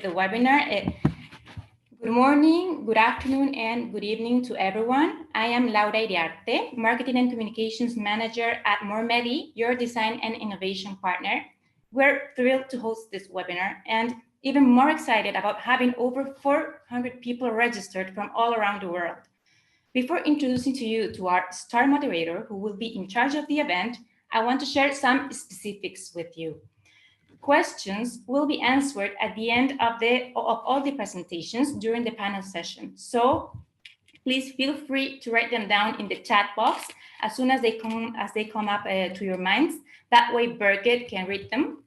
the webinar. Good morning, good afternoon, and good evening to everyone. I am Laura Iriarte, Marketing and Communications Manager at Mormedi, your design and innovation partner. We're thrilled to host this webinar and even more excited about having over 400 people registered from all around the world. Before introducing to you to our star moderator, who will be in charge of the event, I want to share some specifics with you. Questions will be answered at the end of all the presentations during the panel session. So please feel free to write them down in the chat box as soon as they come up to your minds. That way Birgit can read them.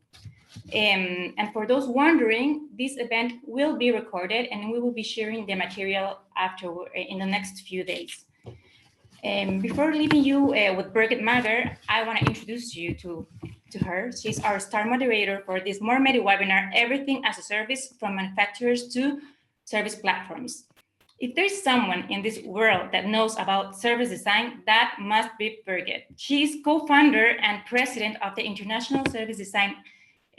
And for those wondering, this event will be recorded and we will be sharing the material afterward in the next few days. Before leaving you with Birgit Mager, I want to introduce you to her. She's our star moderator for this Mormedi webinar, Everything as a Service from Manufacturers to Service Platforms. If there's someone in this world that knows about service design, that must be Birgit. She's co-founder and president of the International Service Design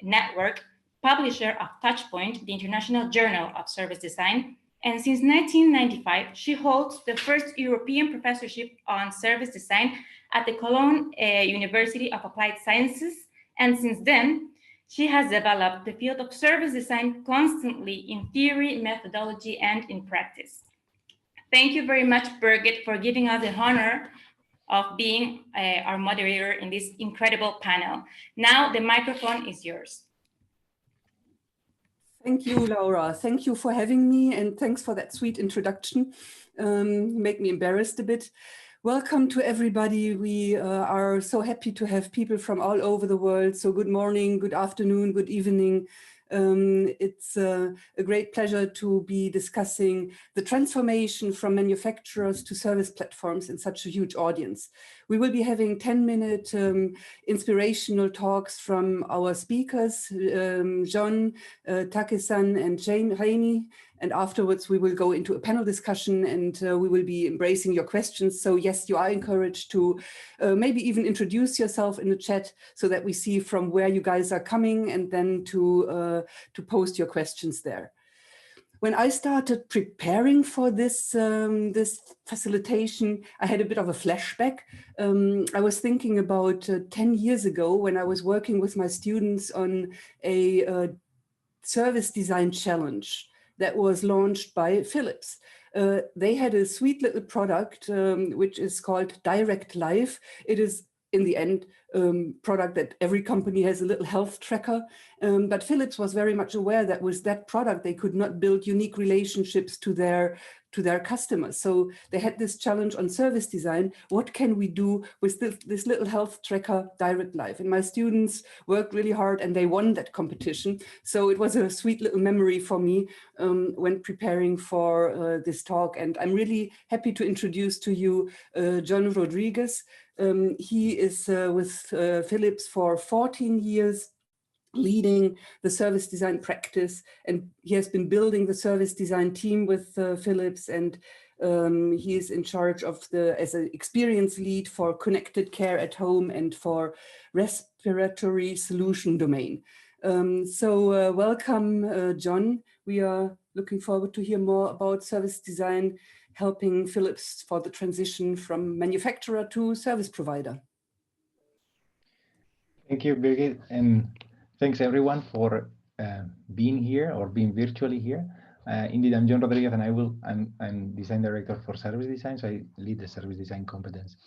Network, publisher of Touchpoint, the International Journal of Service Design, and since 1995, she holds the first European professorship on service design at the Cologne University of Applied Sciences. And since then, she has developed the field of service design constantly in theory, methodology, and in practice. Thank you very much, Birgit, for giving us the honor of being our moderator in this incredible panel. Now the microphone is yours. Thank you, Laura. Thank you for having me, and thanks for that sweet introduction. Make me embarrassed a bit. Welcome to everybody. We are so happy to have people from all over the world. So good morning, good afternoon, good evening. It's a great pleasure to be discussing the transformation from manufacturers to service platforms in such a huge audience. We will be having 10-minute inspirational talks from our speakers, John, Take-san, and Jaime. And afterwards, we will go into a panel discussion and we will be embracing your questions. So yes, you are encouraged to maybe even introduce yourself in the chat so that we see from where you guys are coming, and then to post your questions there. When I started preparing for this, this facilitation, I had a bit of a flashback. I was thinking about 10 years ago when I was working with my students on a service design challenge that was launched by Philips. They had a sweet little product, which is called Direct Life. It is, in the end, product that every company has a little health tracker. But Philips was very much aware that with that product, they could not build unique relationships to their customers. So they had this challenge on service design. What can we do with this little health tracker, Direct Life? And my students worked really hard and they won that competition. So it was a sweet little memory for me when preparing for this talk. And I'm really happy to introduce to you John Rodriguez. He is with Philips for 14 years, leading the service design practice, and he has been building the service design team with Philips, and he is in charge of as an experience lead for connected care at home and for respiratory solution domain. So welcome, John. We are looking forward to hear more about service design, helping Philips for the transition from manufacturer to service provider. Thank you, Birgit, and thanks everyone for being here or being virtually here. Indeed, I'm John Rodriguez, and I'm design director for service design. So I lead the service design competence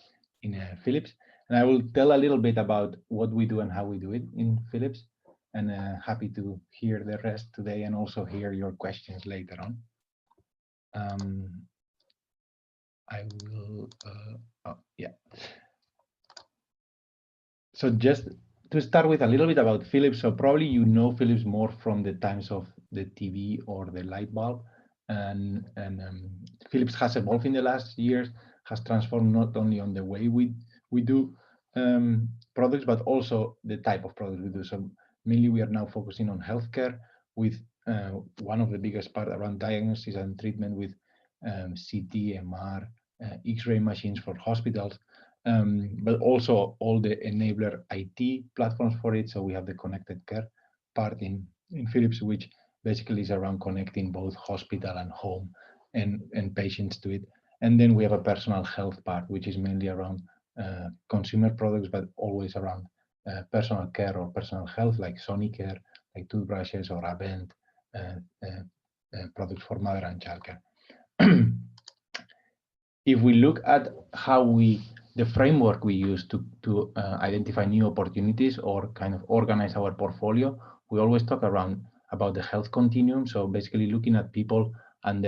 in Philips, and I will tell a little bit about what we do and how we do it in Philips. And happy to hear the rest today, and also hear your questions later on. I will. Yeah. So just to start with a little bit about Philips, so probably you know Philips more from the times of the TV or the light bulb, and Philips has evolved in the last years, has transformed not only on the way we do products, but also the type of products we do. So mainly we are now focusing on healthcare, with one of the biggest part around diagnosis and treatment with CT, MR, X-ray machines for hospitals. But also all the enabler IT platforms for it. So we have the connected care part in Philips, which basically is around connecting both hospital and home and patients to it. And then we have a personal health part, which is mainly around consumer products, but always around personal care or personal health, like Sonicare, like toothbrushes or Avent, products for mother and child care. If we look at how the framework we use to identify new opportunities or kind of organize our portfolio, we always talk about the health continuum. So basically looking at people and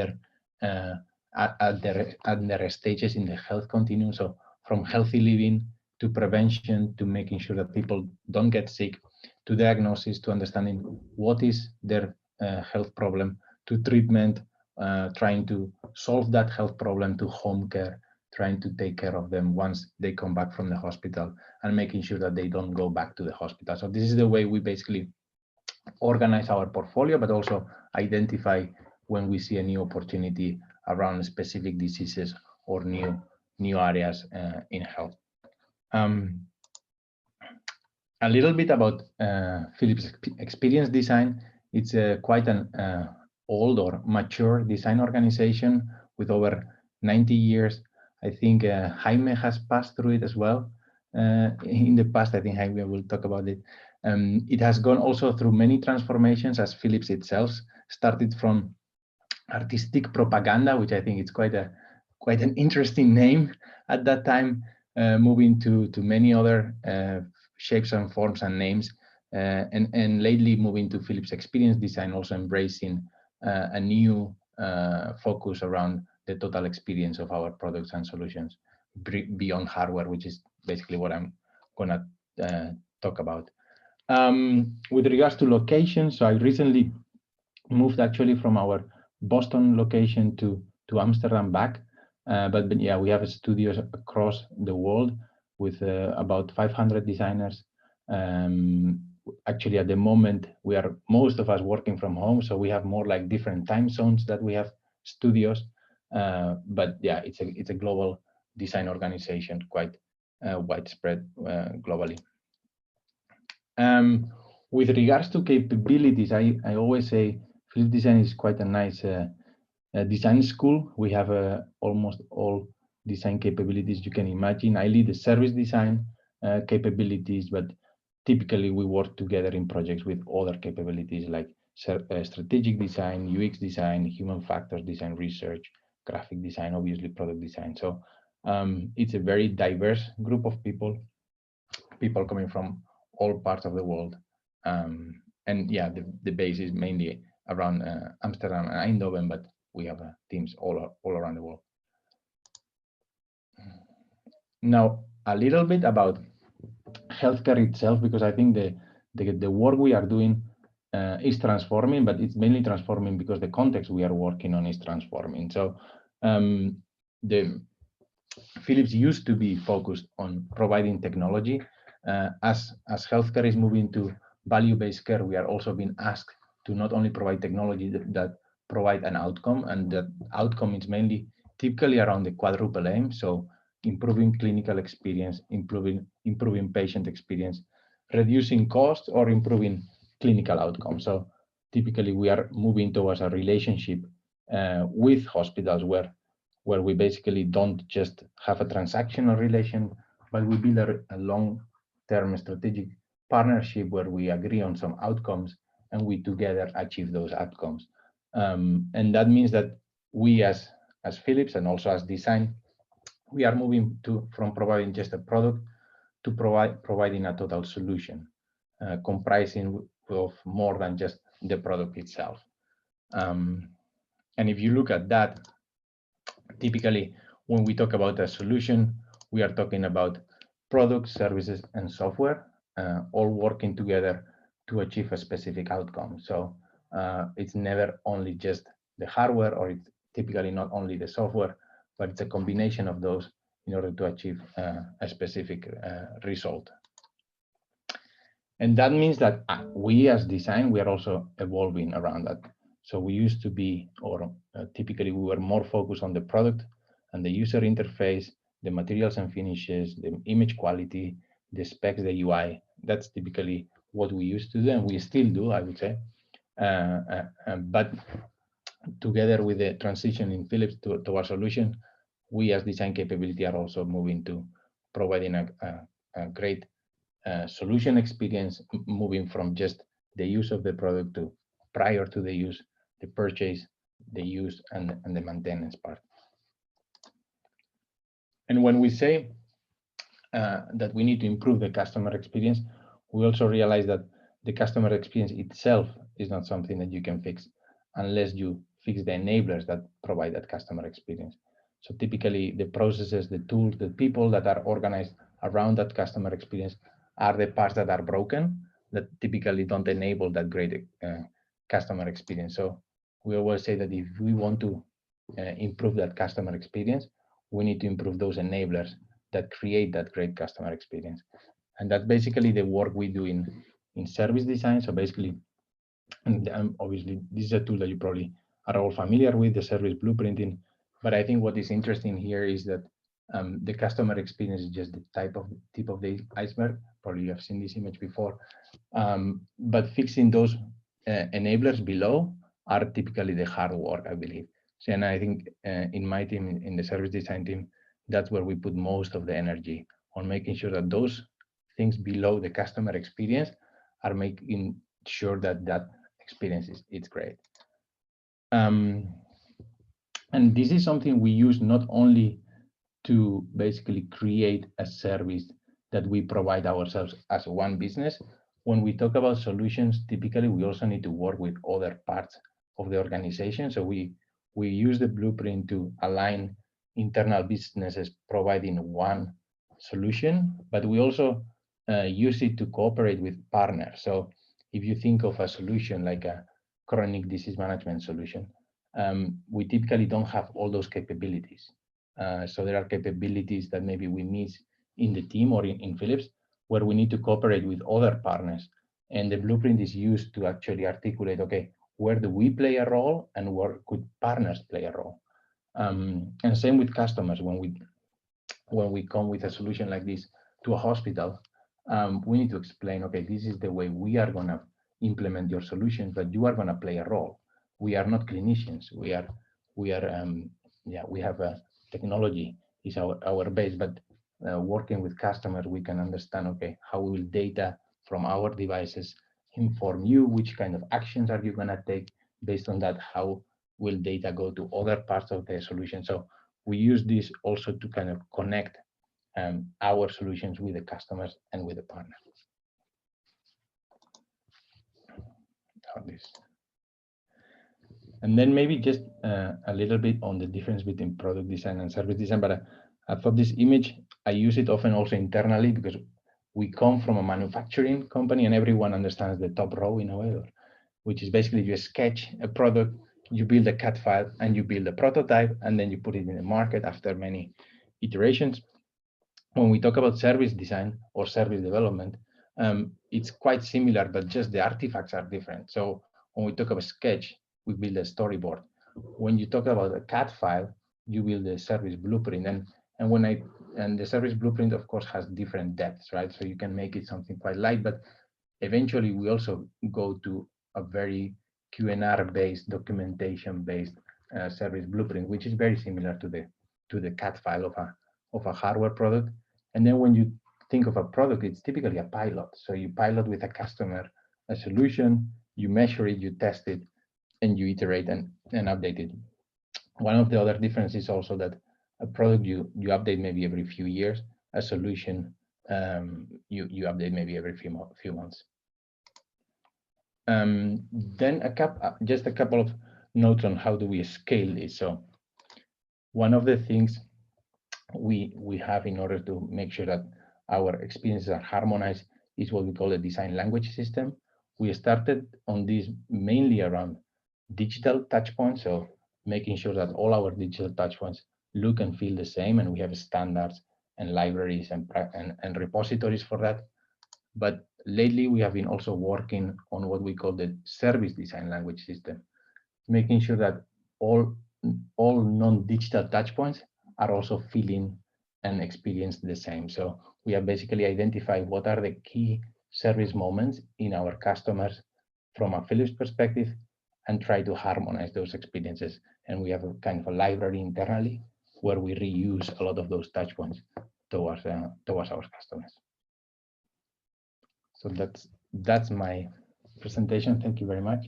at their stages in the health continuum. So from healthy living to prevention, to making sure that people don't get sick, to diagnosis, to understanding what is their health problem, to treatment, trying to solve that health problem, to home care, trying to take care of them once they come back from the hospital, and making sure that they don't go back to the hospital. So this is the way we basically organize our portfolio, but also identify when we see a new opportunity around specific diseases or new areas in health. A little bit about Philips Experience Design. It's quite an old or mature design organization with over 90 years. I think Jaime has passed through it as well. In the past, I think Jaime will talk about it. It has gone also through many transformations, as Philips itself started from artistic propaganda, which I think is quite an interesting name at that time, moving to many other shapes and forms and names, and lately moving to Philips Experience Design, also embracing a new focus around the total experience of our products and solutions beyond hardware, which is basically what I'm gonna talk about. With regards to location, so I recently moved actually from our Boston location to Amsterdam back, but yeah, we have studios across the world with about 500 designers. Actually, at the moment, most of us working from home, so we have more like different time zones that we have studios. But yeah, it's a global design organization, quite widespread globally. With regards to capabilities, I always say Philips Design is quite a nice design school. We have almost all design capabilities you can imagine. I lead the service design capabilities, but typically we work together in projects with other capabilities like strategic design, UX design, human factors design, research, graphic design, obviously product design. So it's a very diverse group of people coming from all parts of the world. And yeah, the base is mainly around Amsterdam and Eindhoven, but we have teams all around the world. Now, a little bit about healthcare itself, because I think the work we are doing is transforming, but it's mainly transforming because the context we are working on is transforming. So the Philips used to be focused on providing technology. As healthcare is moving to value-based care, we are also being asked to not only provide technology that provide an outcome, and that outcome is mainly typically around the quadruple aim. So improving clinical experience, improving patient experience, reducing costs, or improving clinical outcomes. So typically we are moving towards a relationship with hospitals where we basically don't just have a transactional relation, but we build a long-term strategic partnership where we agree on some outcomes and we together achieve those outcomes. And that means that we as Philips and also as design, we are moving from providing just a product to providing a total solution, comprising of more than just the product itself. And if you look at that, typically when we talk about a solution, we are talking about products, services, and software, all working together to achieve a specific outcome. So it's never only just the hardware, or it's typically not only the software, but it's a combination of those in order to achieve a specific result. And that means that we as design, we are also evolving around that. So we used to be, or typically we were more focused on the product and the user interface, the materials and finishes, the image quality, the specs, the UI. That's typically what we used to do, and we still do, I would say. But together with the transition in Philips to our solution, we as design capability are also moving to providing a great solution experience, moving from just the use of the product to prior to the use, the purchase, the use, and the maintenance part. And when we say that we need to improve the customer experience, we also realize that the customer experience itself is not something that you can fix unless you fix the enablers that provide that customer experience. So typically the processes, the tools, the people that are organized around that customer experience are the parts that are broken, that typically don't enable that great customer experience. So we always say that if we want to improve that customer experience, we need to improve those enablers that create that great customer experience. And that's basically the work we do in service design. So basically, and obviously, this is a tool that you probably are all familiar with, the service blueprinting. But I think what is interesting here is that the customer experience is just the tip of the iceberg. Probably you have seen this image before. But fixing those enablers below are typically the hard work, I believe. So, and I think in my team, in the service design team, that's where we put most of the energy on making sure that those things below the customer experience are making sure that that experience is great. And this is something we use not only to basically create a service that we provide ourselves as one business. When we talk about solutions, typically we also need to work with other parts of the organization. So we use the blueprint to align internal businesses providing one solution, but we also use it to cooperate with partners. So if you think of a solution like a chronic disease management solution, we typically don't have all those capabilities. So there are capabilities that maybe we miss in the team or in Philips, where we need to cooperate with other partners. And the blueprint is used to actually articulate, okay, where do we play a role and where could partners play a role? And same with customers. When we come with a solution like this to a hospital, we need to explain, okay, this is the way we are going to implement your solutions, but you are going to play a role. We are not clinicians. We have a technology is our base, but working with customers, we can understand, okay, how will data from our devices inform you? Which kind of actions are you going to take? Based on that, how will data go to other parts of the solution? So we use this also to kind of connect our solutions with the customers and with the partners. And then maybe just a little bit on the difference between product design and service design. But I thought this image, I use it often also internally because we come from a manufacturing company and everyone understands the top row in a way, which is basically you sketch a product, you build a CAD file, and you build a prototype, and then you put it in the market after many iterations. When we talk about service design or service development, it's quite similar, but just the artifacts are different. So when we talk about sketch, we build a storyboard. When you talk about a CAD file, you build a service blueprint. And the service blueprint, of course, has different depths, right? So you can make it something quite light, but eventually we also go to a very Q&R-based, documentation-based service blueprint, which is very similar to the CAD file of a hardware product. And then when you think of a product, it's typically a pilot. So you pilot with a customer a solution, you measure it, you test it, and you iterate and update it. One of the other differences is also that a product you update maybe every few years, a solution you update maybe every few months. Then just a couple of notes on how do we scale this. So one of the things we have in order to make sure that our experiences are harmonized is what we call a design language system. We started on this mainly around digital touchpoints, so making sure that all our digital touchpoints look and feel the same, and we have standards and libraries and repositories for that. But lately, we have been also working on what we call the service design language system, making sure that all non-digital touchpoints are also feeling and experience the same. So we have basically identified what are the key service moments in our customers' from a Philips perspective and try to harmonize those experiences. And we have a kind of a library internally where we reuse a lot of those touch points towards our customers. So that's my presentation. Thank you very much.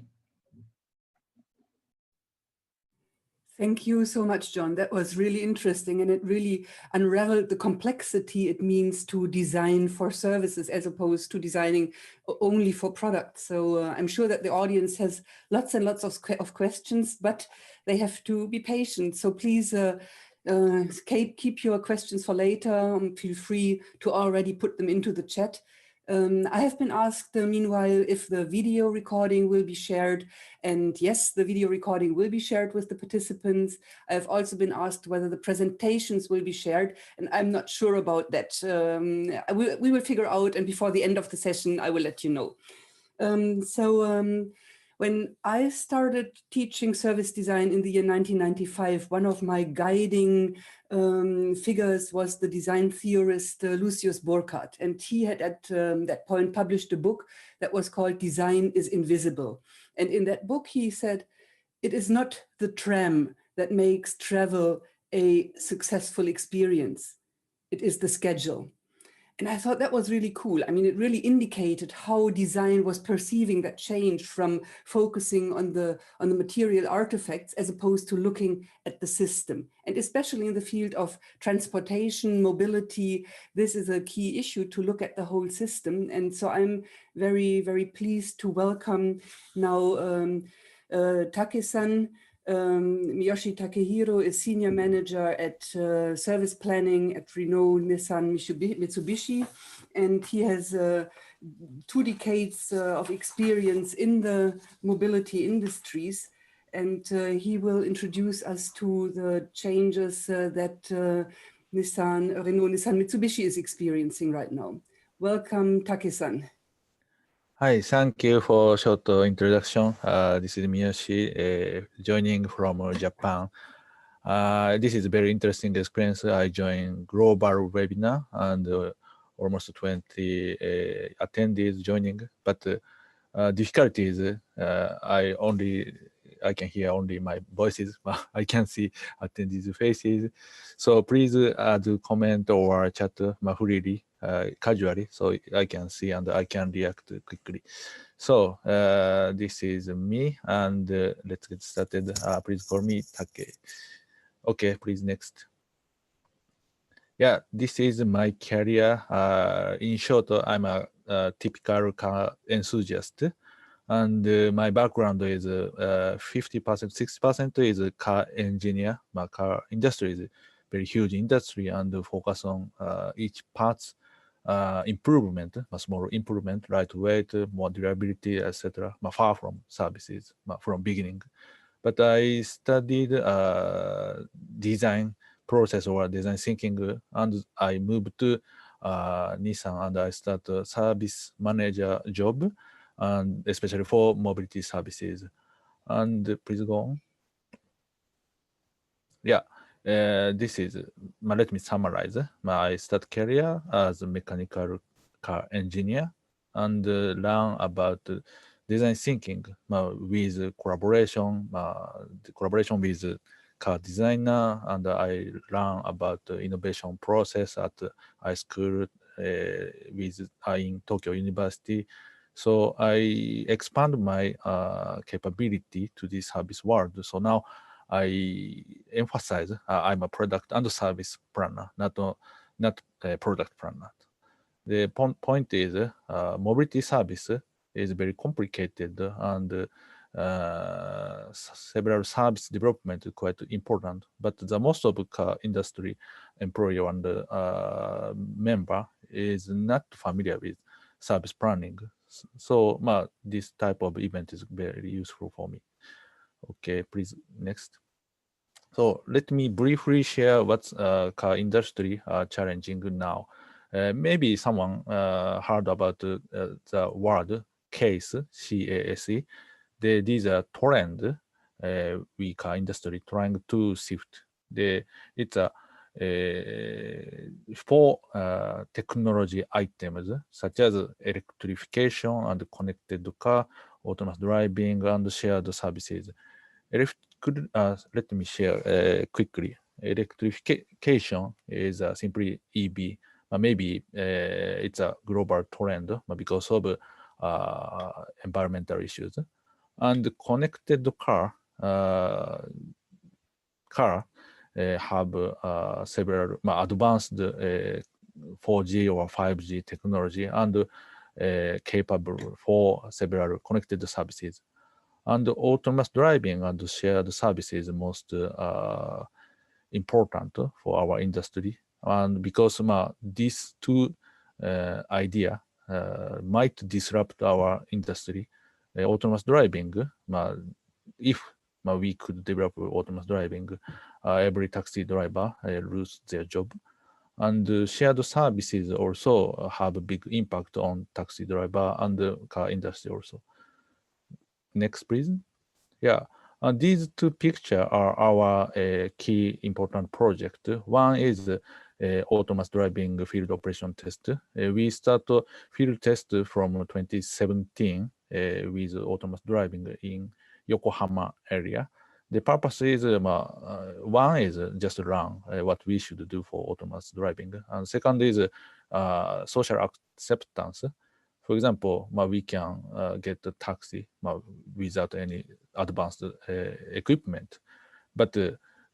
Thank you so much, John. That was really interesting, and it really unraveled the complexity it means to design for services as opposed to designing only for products. So I'm sure that the audience has lots and lots of questions, but they have to be patient. So please keep your questions for later. Feel free to already put them into the chat. I have been asked, meanwhile, if the video recording will be shared. And yes, the video recording will be shared with the participants. I've also been asked whether the presentations will be shared, and I'm not sure about that. We will figure out, and before the end of the session, I will let you know. When I started teaching service design in the year 1995, one of my guiding figures was the design theorist Lucius Burckhardt. And he had at that point published a book that was called Design is Invisible. And in that book, he said, it is not the tram that makes travel a successful experience. It is the schedule. And I thought that was really cool. I mean, it really indicated how design was perceiving that change from focusing on the material artifacts as opposed to looking at the system. And especially in the field of transportation, mobility, this is a key issue to look at the whole system. And so I'm very, very pleased to welcome now Take-san. Miyoshi Takehiro is Senior Manager at Service Planning at Renault-Nissan-Mitsubishi, and he has 2 decades of experience in the mobility industries, and he will introduce us to the changes that Renault-Nissan-Mitsubishi is experiencing right now. Welcome, Take-san. Hi, thank you for short introduction. This is Miyoshi, joining from Japan. This is a very interesting experience. I joined global webinar and almost 20 attendees joining, but difficulties, I can hear only my voices, but I can see attendees' faces. So please add comment or chat freely, casually, so I can see and I can react quickly. So this is me, and let's get started. Please call me Take. Okay, please next. Yeah, this is my career. In short, I'm a typical car enthusiast. And my background is 50%, 60% is a car engineer. My car industry is a very huge industry and focus on each part's improvement, small improvement, lightweight, more durability, etc. Far from services from beginning. But I studied design process or design thinking, and I moved to Nissan, and I started service manager job, and especially for mobility services. And please go on. Yeah, this is, let me summarize. I started career as a mechanical car engineer and learn about design thinking with collaboration, with car designer, and I learn about innovation process at high school in Tokyo University. So I expand my capability to this service world. So now I emphasize I'm a product and service planner, not a product planner. The point is mobility service is very complicated, and several service development is quite important. But the most of the car industry employer and member is not familiar with service planning. So this type of event is very useful for me. Okay, please next. So let me briefly share what's car industry challenging now. Maybe someone heard about the word CASE, C-A-S-E. These are trend we car industry trying to shift. It's a for technology items such as electrification and connected car autonomous driving, and shared services. Let me share quickly. Electrification is simply EV. Maybe it's a global trend because of environmental issues. And connected car have several advanced 4G or 5G technology and capable for several connected services. And autonomous driving and shared services most important for our industry. And because these two ideas might disrupt our industry, autonomous driving, if we could develop autonomous driving, every taxi driver lose their job. And shared services also have a big impact on taxi driver and the car industry also. Next, please. Yeah, these two pictures are our key important project. One is autonomous driving field operation test. We start field test from 2017 with autonomous driving in Yokohama area. The purpose is one is just run what we should do for autonomous driving, and second is social acceptance. For example, we can get a taxi without any advanced equipment. But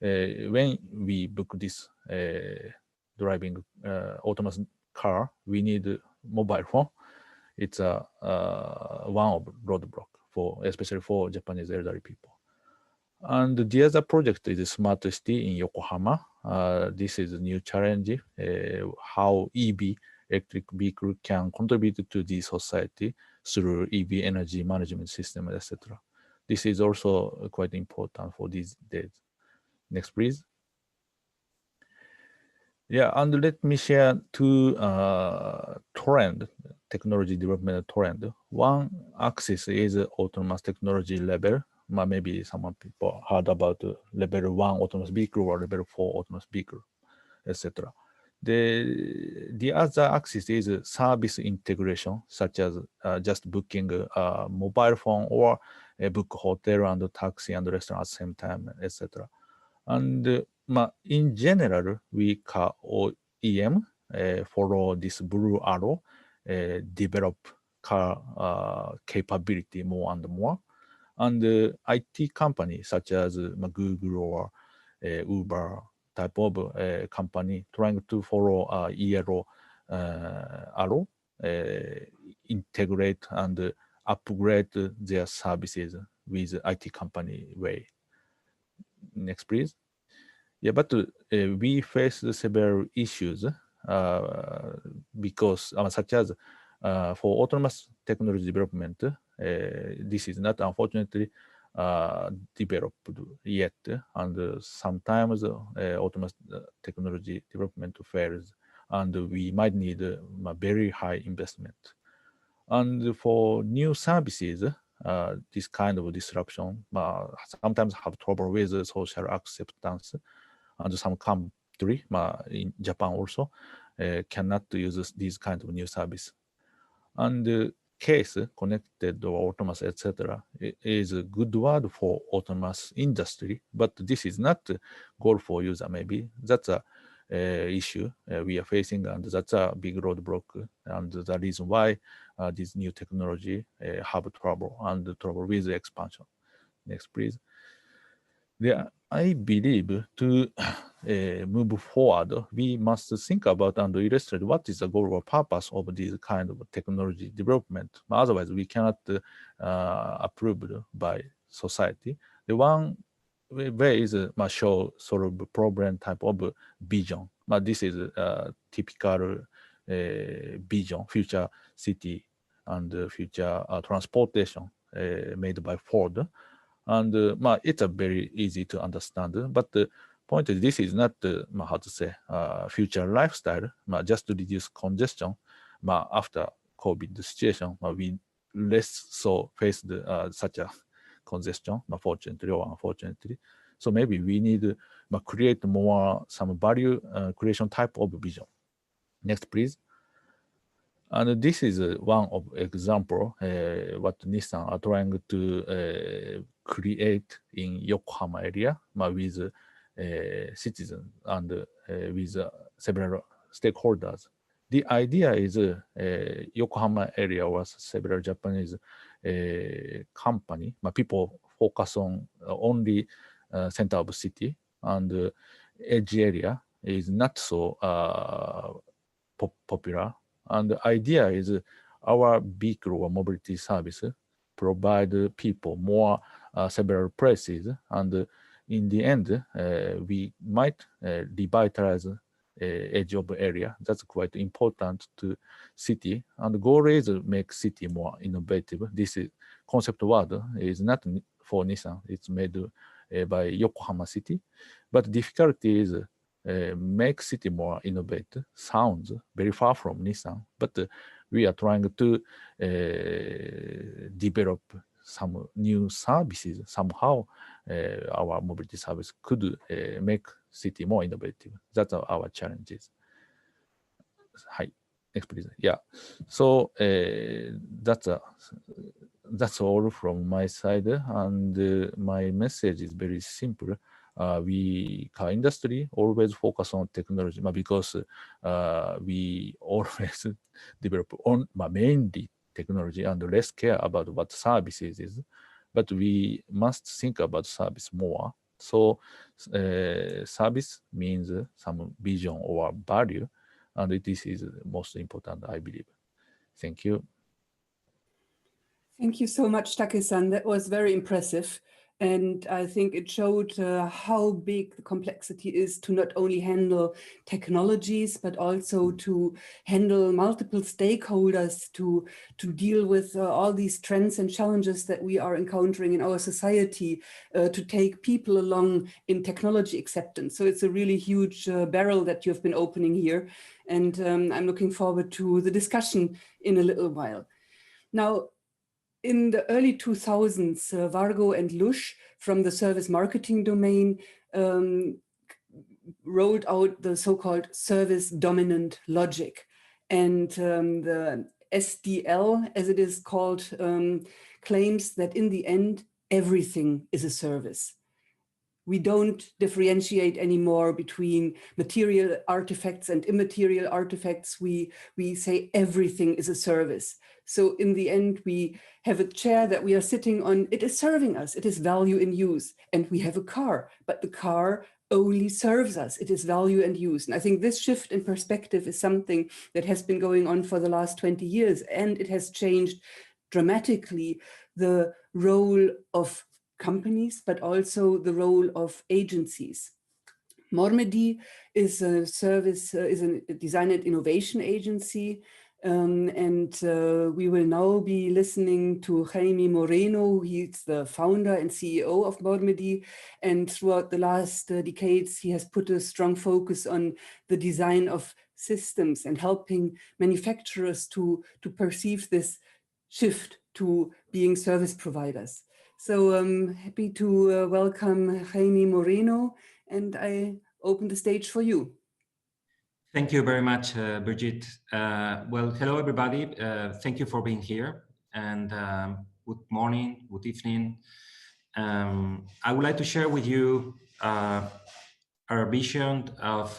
when we book this driving autonomous car, we need a mobile phone. It's a one of roadblock for especially for Japanese elderly people. And the other project is a smart city in Yokohama. This is a new challenge, how EV electric vehicle can contribute to the society through EV energy management system, etc. This is also quite important for these days. Next, please. Yeah, and let me share two technology development trend. One axis is autonomous technology level. Maybe some people heard about level 1 autonomous vehicle or level 4 autonomous vehicle, etc. The other axis is service integration, such as just booking a mobile phone or a book hotel and taxi and restaurant at the same time, etc. And in general, we car OEM follow this blue arrow, develop car capability more and more. And IT companies such as Google or Uber type of company trying to follow yellow arrow, integrate and upgrade their services with IT company way. Next, please. Yeah, but we face several issues because such as for autonomous technology development, this is not unfortunately developed yet, and sometimes autonomous technology development fails, and we might need a very high investment. And for new services, this kind of disruption sometimes have trouble with social acceptance, and some country, in Japan also, cannot use these kind of new service. And the case connected or autonomous, etc., is a good word for autonomous industry, but this is not a goal for user. Maybe that's a issue we are facing, and that's a big roadblock, and the reason why this new technology have trouble with the expansion. Next, please. I believe to move forward, we must think about and illustrate what is the goal or purpose of this kind of technology development. Otherwise, we cannot approved by society. The one way is show sort of problem type of vision. This is a typical vision, future city and future transportation made by Ford. And it's a very easy to understand. But the point is, this is not how to say future lifestyle. Just to reduce congestion. After COVID situation, we less so face such a congestion, fortunately or unfortunately. So maybe we need to create more some value creation type of vision. Next, please. And this is one of example what Nissan are trying to create in Yokohama area with citizens and with several stakeholders. The idea is Yokohama area was several Japanese company. People focus on only center of city, and edge area is not so popular. And the idea is our vehicle or mobility service provide people more several places, and in the end, we might revitalize edge of area. That's quite important to city. And the goal is to make city more innovative. This is concept word is not for Nissan. It's made by Yokohama City, but difficulty is make city more innovative. Sounds very far from Nissan, but we are trying to develop some new services. Somehow our mobility service could make city more innovative. That's our challenges. Hi, next please. Yeah, so that's all from my side, and my message is very simple. We car industry always focus on technology because we always develop on mainly technology and less care about what services is, but we must think about service more. So service means some vision or value, and this is most important, I believe. Thank you. Thank you so much, Take-san. That was very impressive. And I think it showed how big the complexity is to not only handle technologies, but also to handle multiple stakeholders, to deal with all these trends and challenges that we are encountering in our society, to take people along in technology acceptance. So it's a really huge barrel that you've been opening here. And I'm looking forward to the discussion in a little while. Now, in the early 2000s, Vargo and Lush from the service marketing domain rolled out the so-called service dominant logic. And the SDL, as it is called, claims that in the end, everything is a service. We don't differentiate anymore between material artifacts and immaterial artifacts. We say everything is a service. So in the end, we have a chair that we are sitting on. It is serving us. It is value in use. And we have a car, but the car only serves us. It is value and use. And I think this shift in perspective is something that has been going on for the last 20 years. And it has changed dramatically the role of companies, but also the role of agencies. Mormedi is a design and innovation agency. And we will now be listening to Jaime Moreno. He's the founder and CEO of Mormedi. And throughout the last decades, he has put a strong focus on the design of systems and helping manufacturers to perceive this shift to being service providers. So I'm happy to welcome Jaime Moreno, and I open the stage for you. Thank you very much, Birgit. Well, hello, everybody. Thank you for being here, and good morning, good evening. I would like to share with you our vision of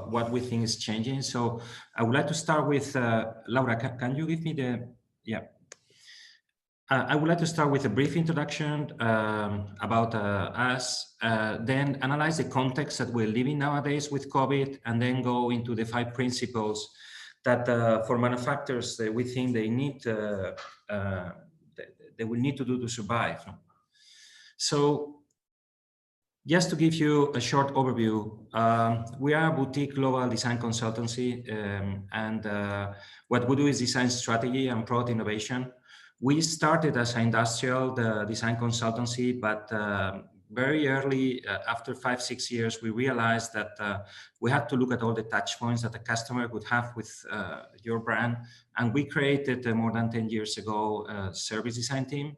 what we think is changing. So I would like to start with, Laura, can you give me the, yeah. I would like to start with a brief introduction about us, then analyze the context that we're living nowadays with COVID, and then go into the 5 principles that for manufacturers we think they need, they will need to do to survive. So just to give you a short overview, we are a boutique global design consultancy, and what we do is design strategy and product innovation. We started as an industrial design consultancy, but very early, after 5-6 years, we realized that we had to look at all the touch points that the customer would have with your brand. And we created more than 10 years ago a service design team.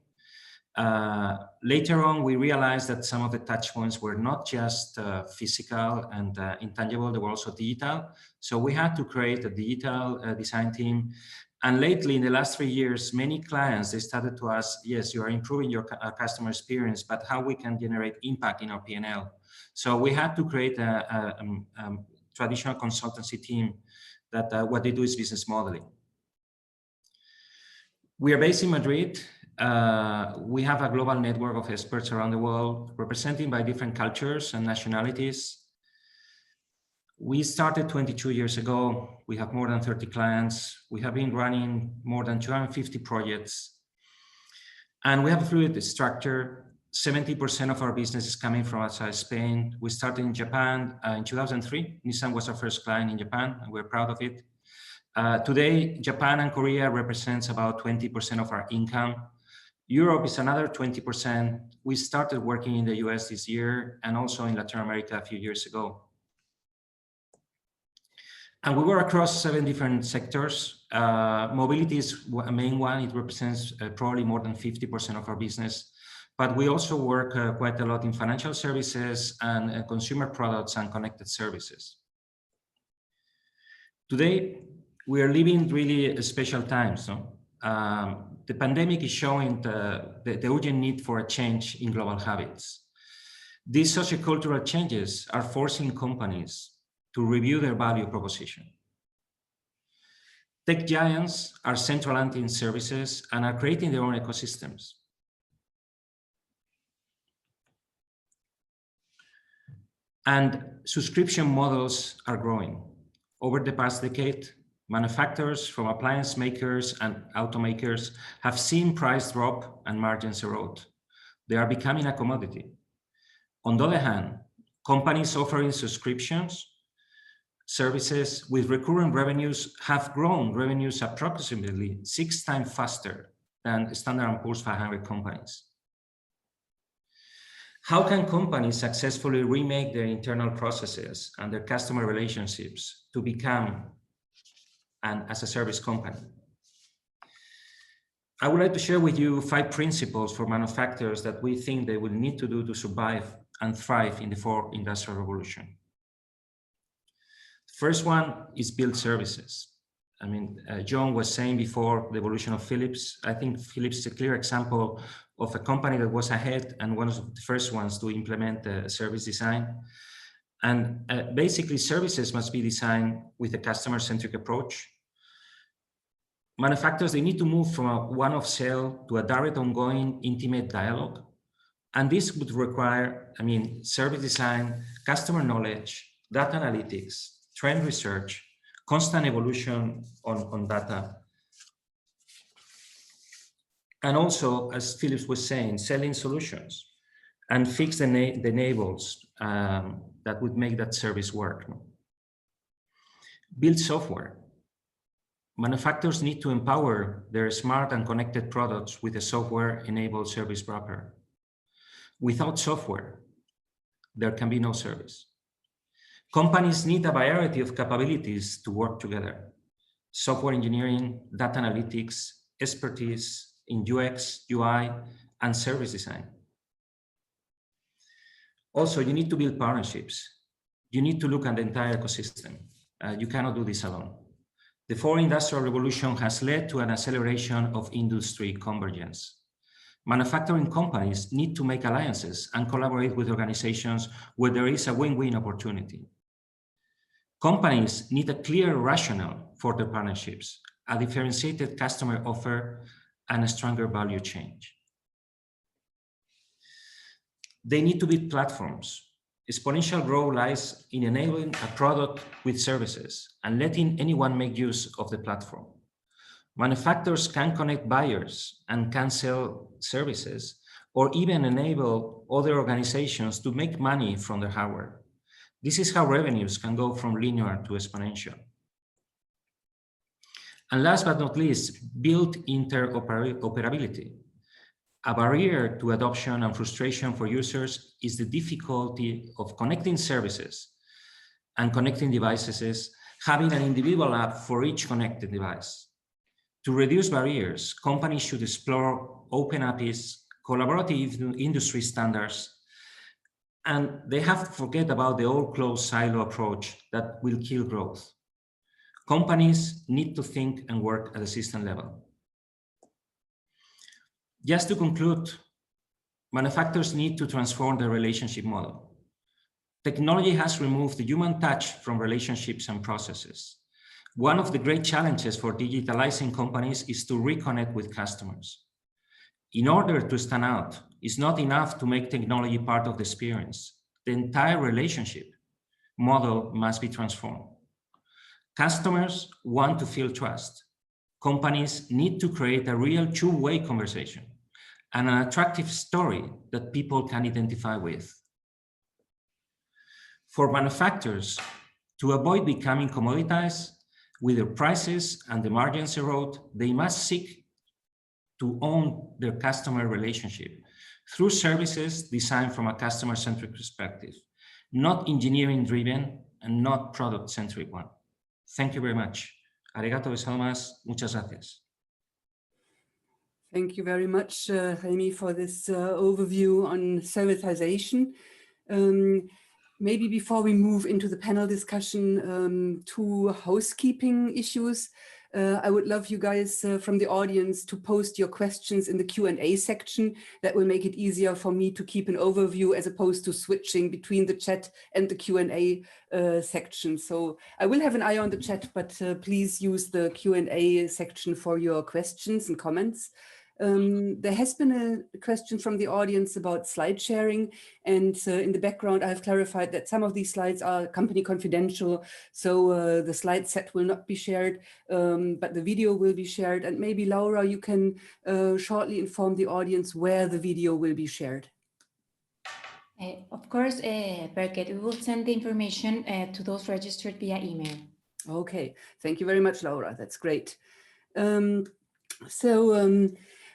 Later on, we realized that some of the touch points were not just physical and intangible, they were also digital. So we had to create a digital design team. And lately, in the last 3 years, many clients, they started to ask, yes, you are improving your customer experience, but how we can generate impact in our P&L. So we had to create a traditional consultancy team that what they do is business modeling. We are based in Madrid. We have a global network of experts around the world, represented by different cultures and nationalities. We started 22 years ago. We have more than 30 clients. We have been running more than 250 projects. And we have a fluid structure. 70% of our business is coming from outside Spain. We started in Japan in 2003. Nissan was our first client in Japan, and we're proud of it. Today, Japan and Korea represents about 20% of our income. Europe is another 20%. We started working in the US this year and also in Latin America a few years ago. And we work across 7 different sectors. Mobility is a main one. It represents probably more than 50% of our business. But we also work quite a lot in financial services and consumer products and connected services. Today, we are living really special times. No? The pandemic is showing the urgent need for a change in global habits. These sociocultural changes are forcing companies to review their value proposition. Tech giants are centralizing services and are creating their own ecosystems. And subscription models are growing. Over the past decade, manufacturers from appliance makers and automakers have seen price drop and margins erode. They are becoming a commodity. On the other hand, companies offering subscriptions services with recurring revenues have grown revenues approximately 6 times faster than Standard & Poor's 500 companies. How can companies successfully remake their internal processes and their customer relationships to become an as-a-service company? I would like to share with you 5 principles for manufacturers that we think they will need to do to survive and thrive in the 4th industrial revolution. First one is build services. I mean, John was saying before the evolution of Philips. I think Philips is a clear example of a company that was ahead and one of the first ones to implement service design. And basically, services must be designed with a customer-centric approach. Manufacturers, they need to move from a one-off sale to a direct, ongoing, intimate dialogue. And this would require, I mean, service design, customer knowledge, data analytics, trend research, constant evolution on data. And also, as Philips was saying, selling solutions and fix the enables that would make that service work. Build software. Manufacturers need to empower their smart and connected products with a software-enabled service wrapper. Without software, there can be no service. Companies need a variety of capabilities to work together. Software engineering, data analytics, expertise in UX, UI, and service design. Also, you need to build partnerships. You need to look at the entire ecosystem. You cannot do this alone. The 4th industrial revolution has led to an acceleration of industry convergence. Manufacturing companies need to make alliances and collaborate with organizations where there is a win-win opportunity. Companies need a clear rationale for their partnerships, a differentiated customer offer, and a stronger value chain. They need to build platforms. Exponential growth lies in enabling a product with services and letting anyone make use of the platform. Manufacturers can connect buyers and can sell services, or even enable other organizations to make money from their hardware. This is how revenues can go from linear to exponential. And last but not least, build interoperability. A barrier to adoption and frustration for users is the difficulty of connecting services and connecting devices, having an individual app for each connected device. To reduce barriers, companies should explore open APIs, collaborative industry standards, and they have to forget about the old closed silo approach that will kill growth. Companies need to think and work at the system level. Just to conclude, manufacturers need to transform their relationship model. Technology has removed the human touch from relationships and processes. One of the great challenges for digitalizing companies is to reconnect with customers. In order to stand out, it's not enough to make technology part of the experience. The entire relationship model must be transformed. Customers want to feel trust. Companies need to create a real two-way conversation and an attractive story that people can identify with. For manufacturers, to avoid becoming commoditized with their prices and the margins erode, they must seek to own their customer relationship through services designed from a customer-centric perspective, not engineering-driven and not product-centric one. Thank you very much. Arigato gozaimasu. Muchas gracias. Thank you very much, Jaime, for this overview on servitization. Maybe before we move into the panel discussion, two housekeeping issues. I would love you guys from the audience to post your questions in the Q&A section. That will make it easier for me to keep an overview as opposed to switching between the chat and the Q&A section. So I will have an eye on the chat, but please use the Q&A section for your questions and comments. There has been a question from the audience about slide sharing, and in the background I've clarified that some of these slides are company confidential, so the slide set will not be shared, but the video will be shared. And maybe Laura, you can shortly inform the audience where the video will be shared. Of course, Birgit, we will send the information to those registered via email. Okay, thank you very much, Laura. That's great.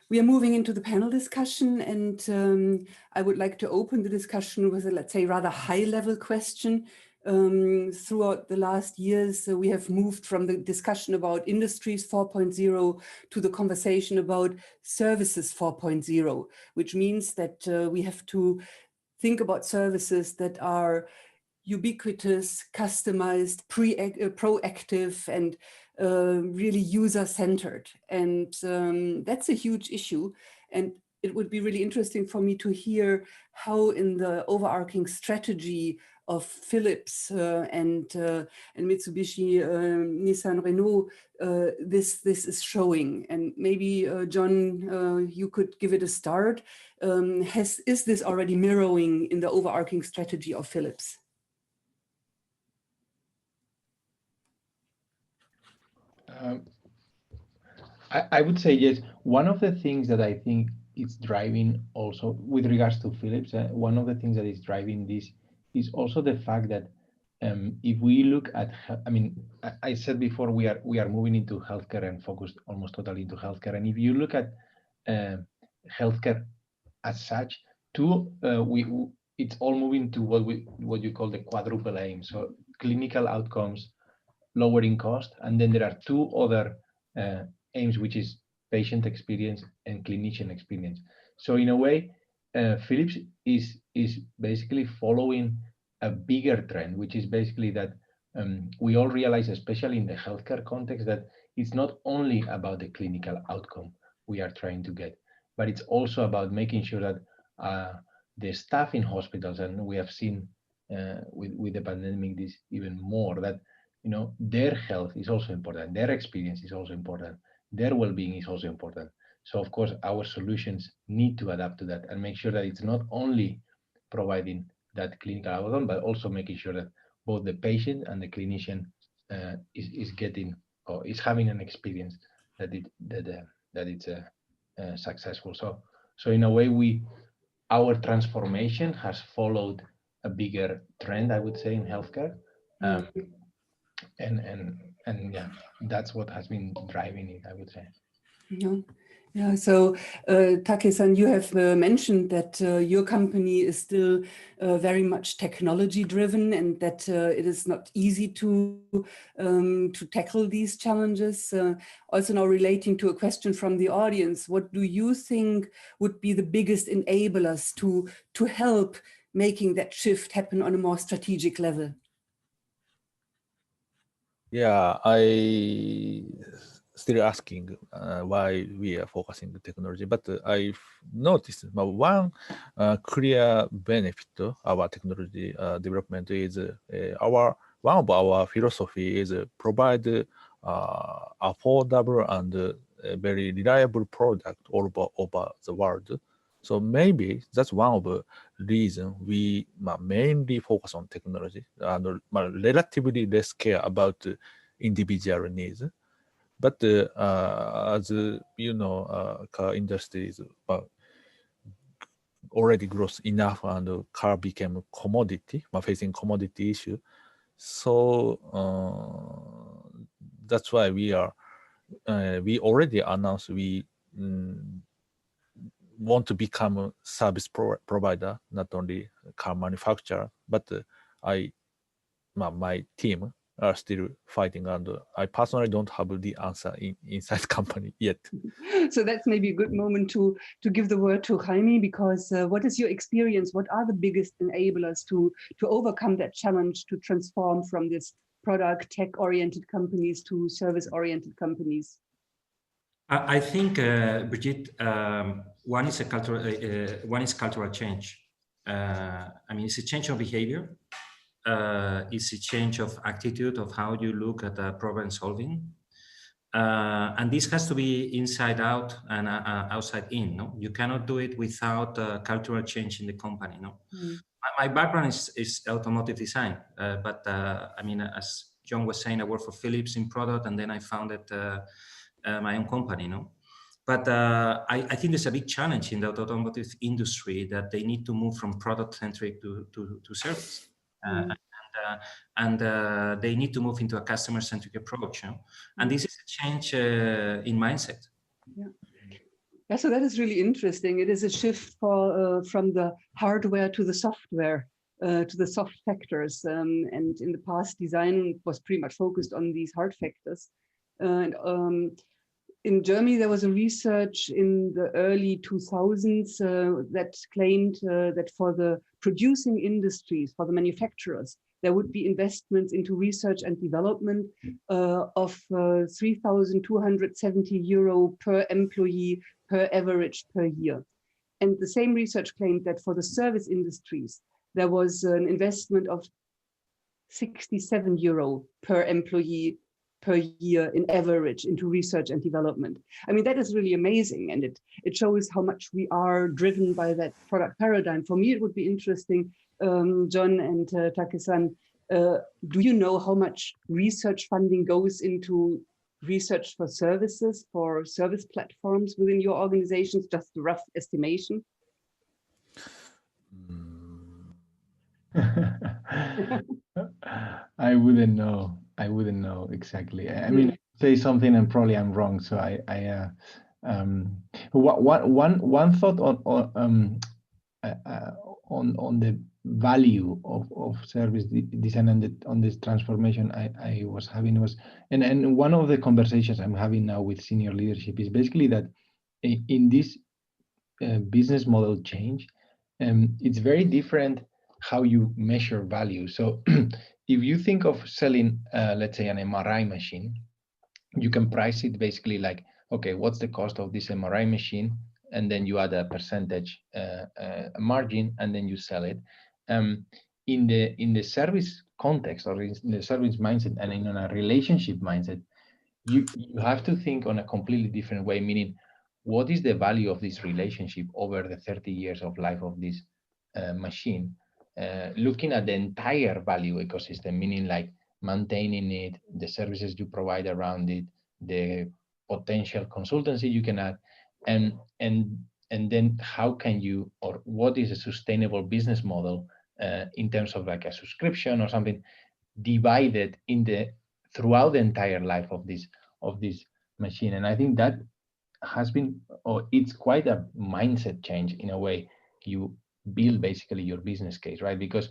We are moving into the panel discussion, and I would like to open the discussion with a, let's say, rather high-level question. Throughout the last years, we have moved from the discussion about Industries 4.0 to the conversation about Services 4.0, which means that we have to think about services that are ubiquitous, customized, proactive, and really user-centered. And that's a huge issue. And it would be really interesting for me to hear how in the overarching strategy of Philips and Mitsubishi, Nissan, Renault, this is showing. And maybe, John, you could give it a start. Is this already mirroring in the overarching strategy of Philips? I would say yes. One of the things that I think is driving also with regards to Philips, one of the things that is driving this is also the fact that if we look at, I mean, I said before we are moving into healthcare and focused almost totally into healthcare. And if you look at healthcare as such, it's all moving to what you call the quadruple aim. So clinical outcomes, lowering cost, and then there are two other aims, which is patient experience and clinician experience. So in a way, Philips is basically following a bigger trend, which is basically that we all realize, especially in the healthcare context, that it's not only about the clinical outcome we are trying to get, but it's also about making sure that the staff in hospitals, and we have seen with the pandemic this even more, that their health is also important, their experience is also important, their well-being is also important. So of course, our solutions need to adapt to that and make sure that it's not only providing that clinical outcome, but also making sure that both the patient and the clinician is getting or is having an experience that it's successful. So in a way, our transformation has followed a bigger trend, I would say, in healthcare. And yeah, that's what has been driving it, I would say. Yeah. So Take-san, you have mentioned that your company is still very much technology driven, and that it is not easy to tackle these challenges. Also now relating to a question from the audience, what do you think would be the biggest enablers to help making that shift happen on a more strategic level? Yeah, I still asking why we are focusing the technology, but I've noticed one clear benefit of our technology development is one of our philosophy is provide affordable and very reliable product all over the world. So maybe that's one of the reason we mainly focus on technology and relatively less care about individual needs. But as you know, car industry is already grows enough, and car became a commodity, facing commodity issue. So that's why we already announced we want to become a service provider, not only car manufacturer, but my team are still fighting, and I personally don't have the answer inside company yet. So that's maybe a good moment to give the word to Jaime, because what is your experience? What are the biggest enablers to overcome that challenge to transform from this product tech-oriented companies to service-oriented companies? I think, Birgit, one is cultural change. I mean, it's a change of behavior. It's a change of attitude of how you look at problem solving. And this has to be inside out and outside in. No, you cannot do it without cultural change in the company. No, my background is automotive design, but I mean, as John was saying, I worked for Philips in product, and then I founded my own company. No, but I think there's a big challenge in the automotive industry that they need to move from product centric to service. And they need to move into a customer-centric approach. You know? And this is a change in mindset. Yeah, so that is really interesting. It is a shift from the hardware to the software, to the soft factors. And in the past, design was pretty much focused on these hard factors. In Germany, there was a research in the early 2000s that claimed that for the producing industries, for the manufacturers, there would be investments into research and development of 3,270 euro per employee per average per year. And the same research claimed that for the service industries, there was an investment of 67 euro per employee per year in average into research and development. I mean, that is really amazing. And it shows how much we are driven by that product paradigm. For me, it would be interesting, John and Take-san, do you know how much research funding goes into research for services, for service platforms within your organizations? Just a rough estimation. I wouldn't know. I wouldn't know exactly. I mean, say something and probably I'm wrong. So one thought on the value of service design and on this transformation I was having was, and one of the conversations I'm having now with senior leadership is basically that in this business model change, it's very different how you measure value. So if you think of selling, let's say, an MRI machine, you can price it basically like, okay, what's the cost of this MRI machine? And then you add a percentage margin, and then you sell it. In the service context, or in the service mindset, and in a relationship mindset, you have to think on a completely different way, meaning what is the value of this relationship over the 30 years of life of this machine? Looking at the entire value ecosystem, meaning like maintaining it, the services you provide around it, the potential consultancy you can add, and then how can you, or what is a sustainable business model in terms of like a subscription or something divided throughout the entire life of this machine. And I think that has been, or it's quite a mindset change in a way. You build basically your business case, right? Because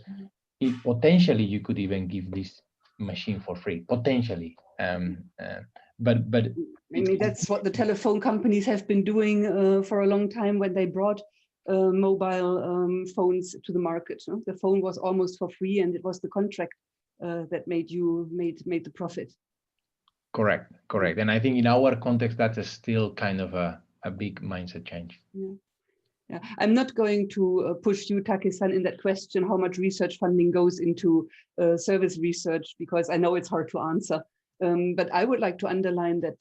potentially you could even give this machine for free, potentially. But I mean, that's what the telephone companies have been doing for a long time when they brought mobile phones to the market. No? The phone was almost for free, and it was the contract that made the profit. Correct, correct. And I think in our context, that's still kind of a big mindset change. Yeah. Yeah, I'm not going to push you, Take-san, in that question, how much research funding goes into service research, because I know it's hard to answer. But I would like to underline that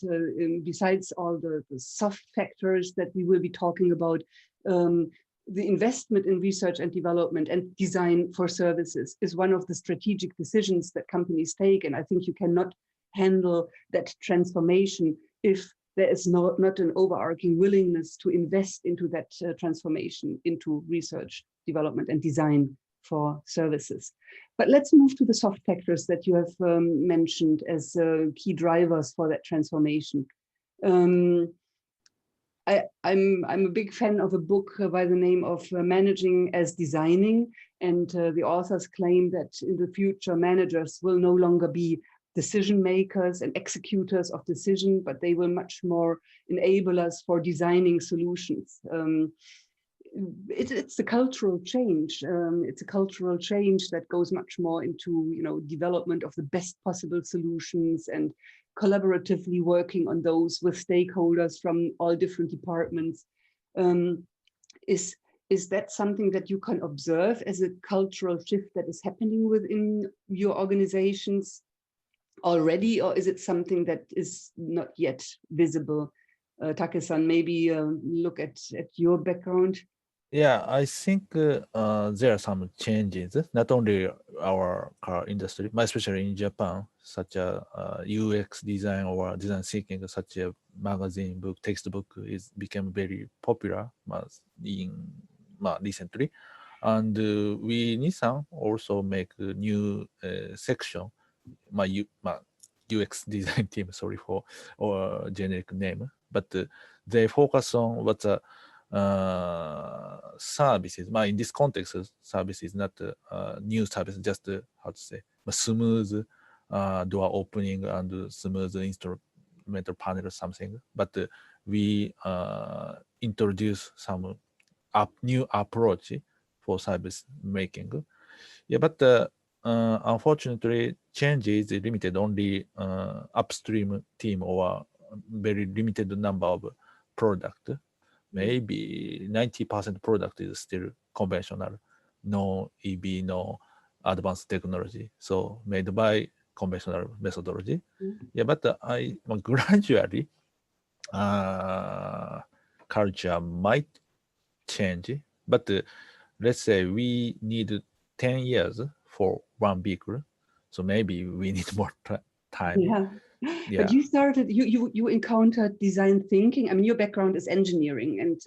besides all the soft factors that we will be talking about, the investment in research and development and design for services is one of the strategic decisions that companies take. And I think you cannot handle that transformation if there is not an overarching willingness to invest into that transformation, into research, development, and design for services. But let's move to the soft factors that you have mentioned as key drivers for that transformation. I'm a big fan of a book by the name of Managing as Designing, and the authors claim that in the future managers will no longer be decision makers and executors of decision, but they will much more enable us for designing solutions. It's a cultural change. It's a cultural change that goes much more into, you know, development of the best possible solutions and collaboratively working on those with stakeholders from all different departments. Is that something that you can observe as a cultural shift that is happening within your organizations already, or is it something that is not yet visible? Take-san, maybe look at your background. Yeah, I think there are some changes, not only our car industry, but especially in Japan, such as UX design or design thinking, such a magazine book, textbook became very popular recently. And we Nissan also make a new section, UX design team, sorry for or generic name, but they focus on what the services. In this context, service is not new service, just how to say, smooth door opening and smooth instrumental panel or something. But we introduce some new approach for service making. Yeah, but unfortunately, change is limited only upstream team or very limited number of product. Maybe 90% product is still conventional, no EV, no advanced technology. So made by conventional methodology. Yeah, but gradually culture might change. But let's say we need 10 years for one vehicle, so maybe we need more time. Yeah. But you started, you encountered design thinking. I mean, your background is engineering, and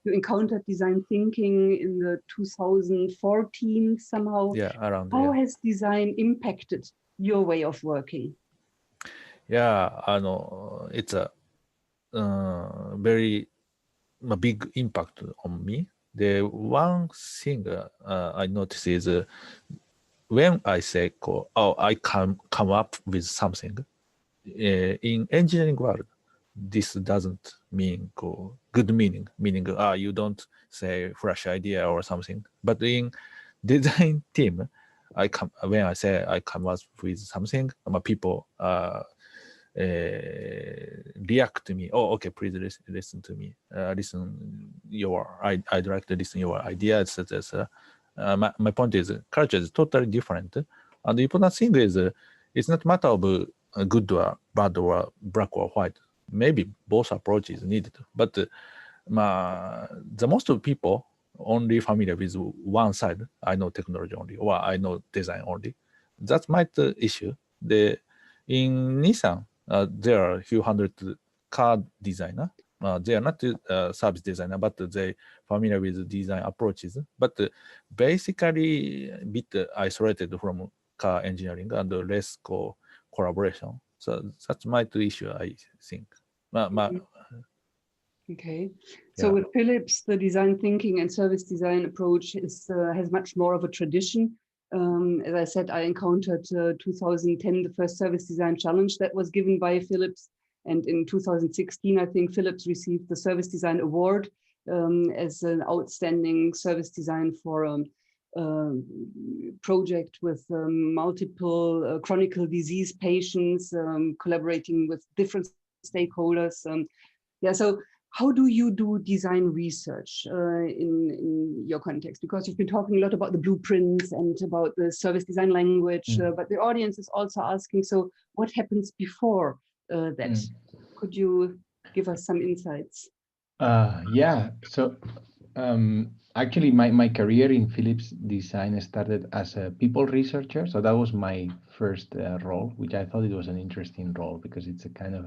you encountered design thinking in the 2014 somehow. Yeah, around. How has design impacted your way of working? Yeah, it's a very big impact on me. The one thing I notice is when I say, I can come up with something, in engineering world, this doesn't mean good meaning, you don't say fresh idea or something. But in design team, when I say I come up with something, people react to me. Oh, okay, please listen to me. I'd like to listen your idea, etc. My point is, culture is totally different, and the important thing is, it's not matter of good or bad or black or white. Maybe both approaches needed, but the most of people only familiar with one side. I know technology only, or I know design only. That's my issue. In Nissan, there are a few hundred car designer. They are not service designer, but they familiar with design approaches. But basically, a bit isolated from car engineering and less collaboration. So that's my issue, I think. Okay. So with Philips, the design thinking and service design approach has much more of a tradition. As I said, I encountered 2010, the first service design challenge that was given by Philips. And in 2016, I think Philips received the Service Design Award as an outstanding service design for project with multiple chronic disease patients, collaborating with different stakeholders. Yeah, so how do you do design research in your context? Because you've been talking a lot about the blueprints and about the service design language, but the audience is also asking, so what happens before that? Could you give us some insights? Yeah, so actually my career in Philips Design started as a people researcher. So that was my first role, which I thought it was an interesting role because it's a kind of,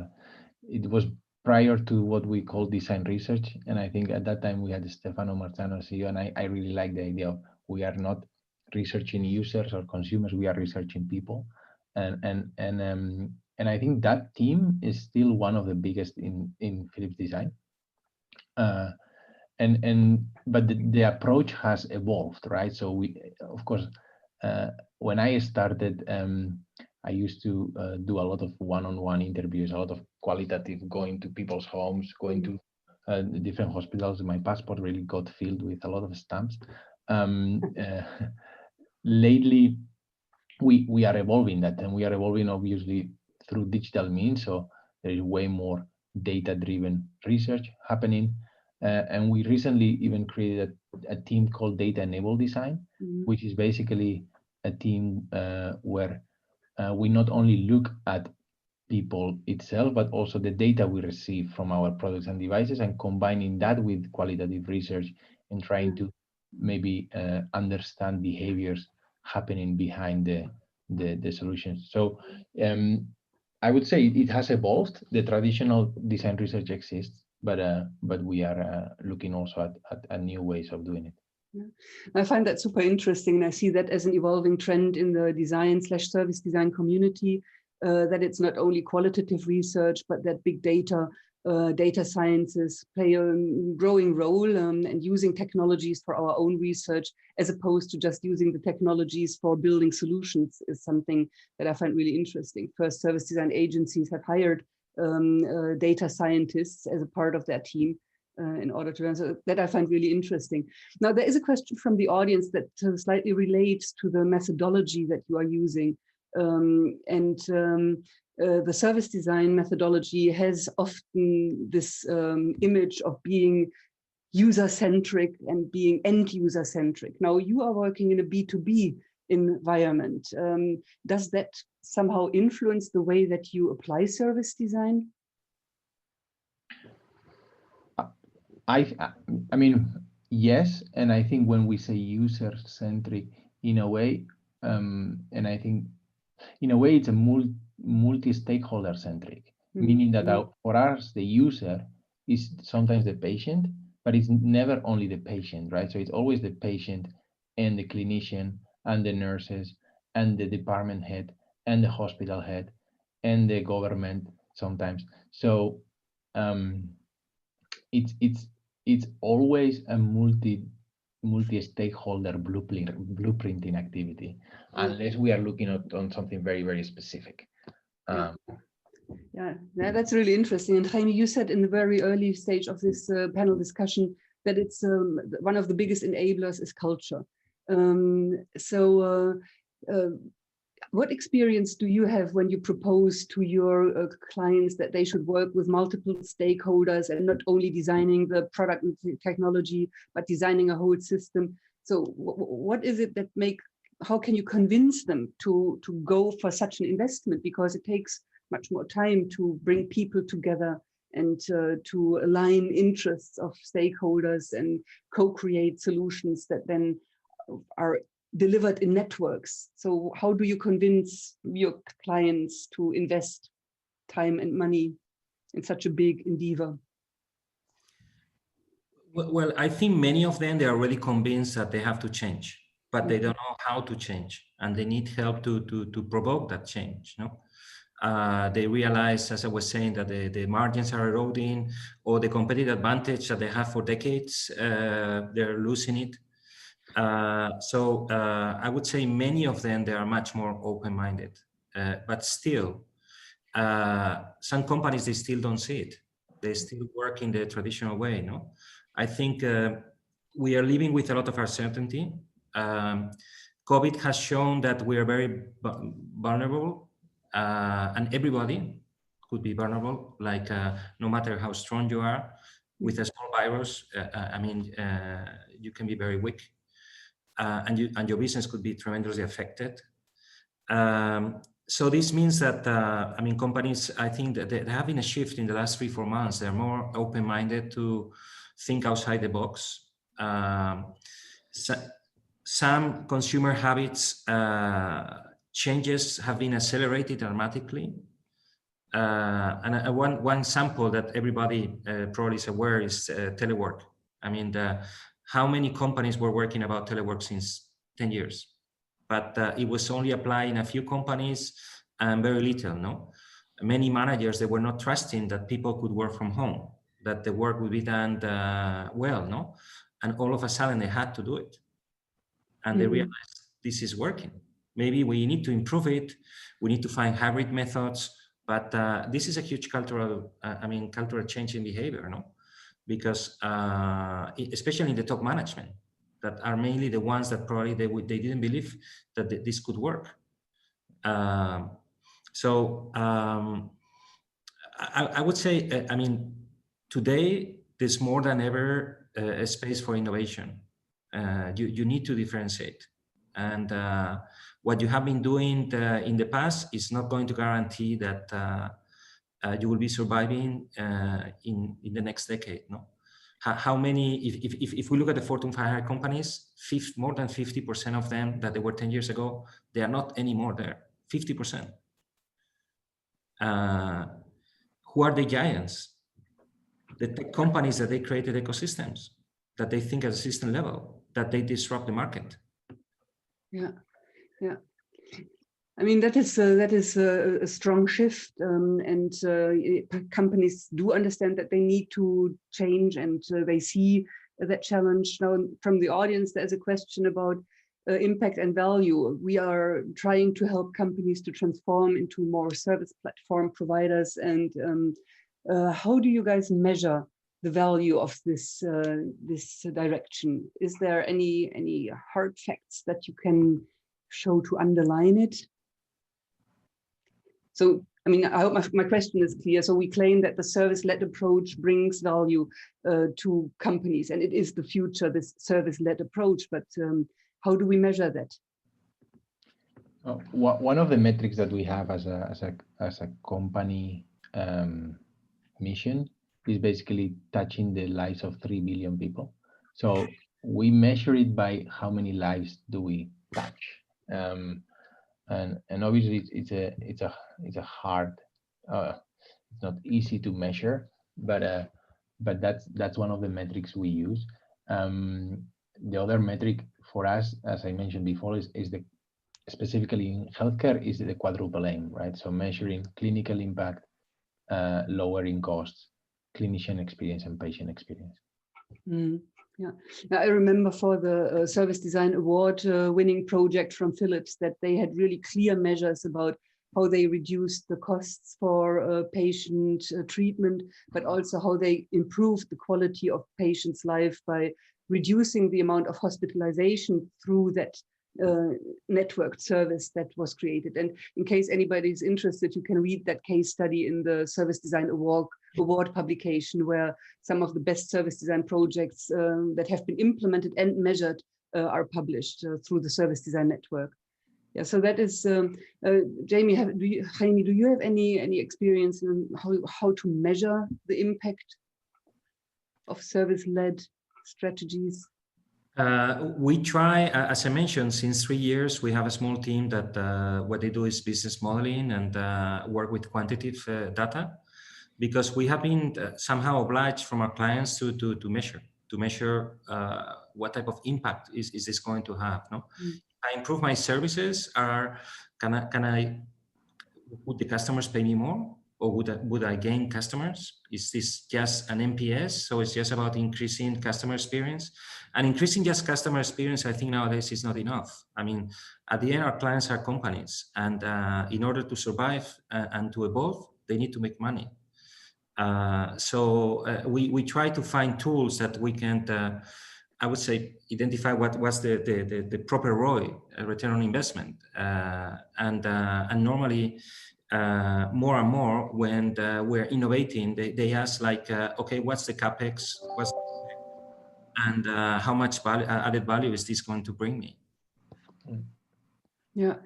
it was prior to what we call design research. And I think at that time we had Stefano Marzano CEO, and I really like the idea of we are not researching users or consumers, we are researching people. And I think that team is still one of the biggest in Philips Design. But the approach has evolved, right? So we, of course, when I started, I used to do a lot of one-on-one interviews, a lot of qualitative, going to people's homes, going to different hospitals. My passport really got filled with a lot of stamps. Lately, we are evolving that, and we are evolving obviously through digital means. So there is way more data-driven research happening. And we recently even created a team called Data Enabled Design, which is basically a team where we not only look at people itself, but also the data we receive from our products and devices, and combining that with qualitative research and trying to maybe understand behaviors happening behind the solutions. So I would say it has evolved. The traditional design research exists, but we are looking also at new ways of doing it. Yeah. I find that super interesting, and I see that as an evolving trend in the design/service design community, that it's not only qualitative research, but that big data, data sciences play a growing role, and using technologies for our own research, as opposed to just using the technologies for building solutions, is something that I find really interesting. First, service design agencies have hired data scientists as a part of their team in order to answer that. I find really interesting. Now, there is a question from the audience that slightly relates to the methodology that you are using. The service design methodology has often this image of being user-centric and being end-user-centric. Now, you are working in a B2B environment. Does that somehow influence the way that you apply service design? I mean, yes, and I think when we say user-centric, in a way, and I think in a way it's a multi-stakeholder centric, meaning that for us, the user is sometimes the patient, but it's never only the patient, right? So it's always the patient and the clinician and the nurses and the department head and the hospital head and the government sometimes. So it's always a multi-stakeholder blueprinting activity, unless we are looking at on something very, very specific. Yeah, that's really interesting. And Jaime, you said in the very early stage of this panel discussion that it's one of the biggest enablers is culture. What experience do you have when you propose to your clients that they should work with multiple stakeholders and not only designing the product and technology, but designing a whole system? So what is it that how can you convince them to go for such an investment? Because it takes much more time to bring people together and to align interests of stakeholders and co-create solutions that then are delivered in networks. So how do you convince your clients to invest time and money in such a big endeavor? Well, I think many of them, they are already convinced that they have to change, but they don't know how to change, and they need help to provoke that change. No? They realize, as I was saying, that the margins are eroding, or the competitive advantage that they have for decades, they're losing it. So I would say many of them, they are much more open-minded, but still, some companies, they still don't see it. They still work in the traditional way. No, I think we are living with a lot of uncertainty. COVID has shown that we are very vulnerable, and everybody could be vulnerable, like no matter how strong you are, with a small virus, you can be very weak, and your business could be tremendously affected. So this means that, companies, I think that there have been a shift in the last 3-4 months. They're more open-minded to think outside the box. Some consumer habits changes have been accelerated dramatically. And one example that everybody probably is aware is telework. How many companies were working about telework since 10 years? But it was only applied in a few companies and very little, no? Many managers, they were not trusting that people could work from home, that the work would be done well, no? And all of a sudden they had to do it. And they realized this is working. Maybe we need to improve it. We need to find hybrid methods, but this is a huge cultural change in behavior, no? Because especially in the top management, that are mainly the ones that probably they didn't believe that this could work. I would say, today there's more than ever a space for innovation. You need to differentiate, and what you have been doing in the past is not going to guarantee that you will be surviving in the next decade, no? How many, if we look at the Fortune 500 companies, more than 50% of them that they were 10 years ago, they are not anymore there, 50%. Who are the giants? The tech companies that they created ecosystems, that they think at a system level, that they disrupt the market. Yeah. That is a strong shift, and companies do understand that they need to change, and they see that challenge. Now, from the audience, there's a question about impact and value. We are trying to help companies to transform into more service platform providers. And how do you guys measure the value of this direction? Is there any hard facts that you can show to underline it? So, I hope my question is clear. So we claim that the service-led approach brings value to companies, and it is the future, this service-led approach. But how do we measure that? One of the metrics that we have as a company mission is basically touching the lives of 3 billion people. So we measure it by how many lives do we touch. And obviously it's a hard, it's not easy to measure, but that's one of the metrics we use. The other metric for us, as I mentioned before, is specifically in healthcare, is the quadruple aim, right? So measuring clinical impact, lowering costs, clinician experience, and patient experience. Yeah, now, I remember for the Service Design Award winning project from Philips that they had really clear measures about how they reduced the costs for patient treatment, but also how they improved the quality of patients' life by reducing the amount of hospitalization through that networked service that was created. And in case anybody is interested, you can read that case study in the Service Design Award publication, where some of the best service design projects that have been implemented and measured are published through the Service Design Network. Yeah, so that is, Jaime, do you have any experience in how to measure the impact of service-led strategies? We try, as I mentioned, since 3 years, we have a small team that what they do is business modeling and work with quantitative data, because we have been somehow obliged from our clients to measure what type of impact is this going to have. No, I improve my services. Would the customers pay me more, or would I gain customers? Is this just an NPS? So it's just about increasing customer experience, and increasing just customer experience, I think nowadays is not enough. I mean, at the end, our clients are companies, and in order to survive and to evolve, they need to make money. So we try to find tools that we can I would say, identify what was the proper ROI, return on investment, and normally more and more when we're innovating, they ask like, okay, what's the capex, and how much added value is this going to bring me? Yeah.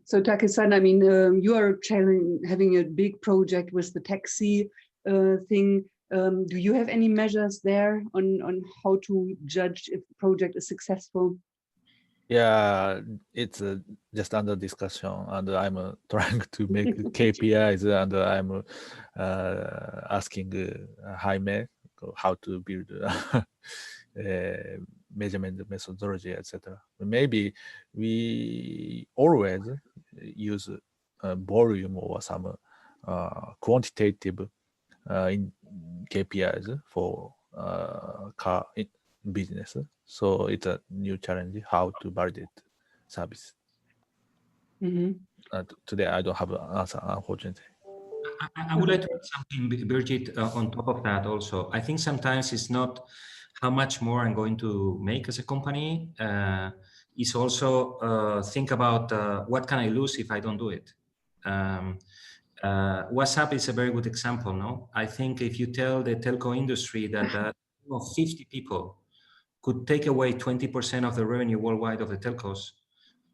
So Take-san, I mean, you are having a big project with the taxi thing. Do you have any measures there on how to judge if the project is successful? Yeah, it's just under discussion, and I'm trying to make KPIs, and I'm asking Jaime how to build measurement methodology, etc. Maybe we always use volume or some quantitative in KPIs for car business. So it's a new challenge how to validate service. Today I don't have an answer, unfortunately. I would like to add something, Birgit, on top of that also. I think sometimes it's not how much more I'm going to make as a company. It's also think about what can I lose if I don't do it. WhatsApp is a very good example, no? I think if you tell the telco industry that 50 people could take away 20% of the revenue worldwide of the telcos,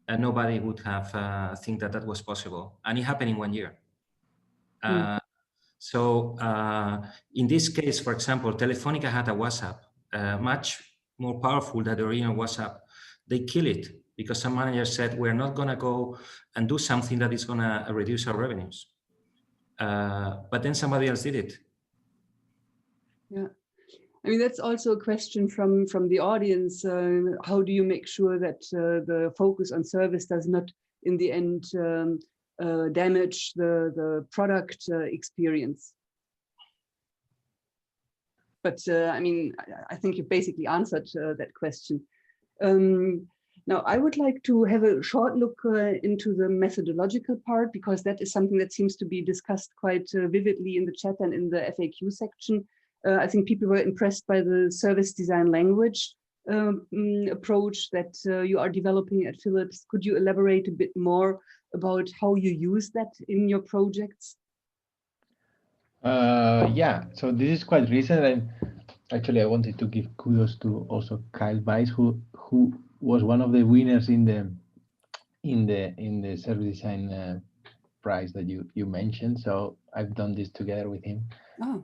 and nobody would have think that was possible. And it happened in 1 year. So in this case, for example, Telefonica had a WhatsApp, much more powerful than the original WhatsApp. They kill it because some manager said, we're not going to go and do something that is going to reduce our revenues. But then somebody else did it. Yeah. I mean, that's also a question from the audience. How do you make sure that the focus on service does not, in the end, damage the product experience? But I mean, I think you basically answered that question. Now, I would like to have a short look into the methodological part, because that is something that seems to be discussed quite vividly in the chat and in the FAQ section. I think people were impressed by the service design language approach that you are developing at Philips. Could you elaborate a bit more about how you use that in your projects? Yeah, so this is quite recent, and actually I wanted to give kudos to also Kyle Weiss, who was one of the winners in the service design prize that you mentioned. So I've done this together with him. Oh,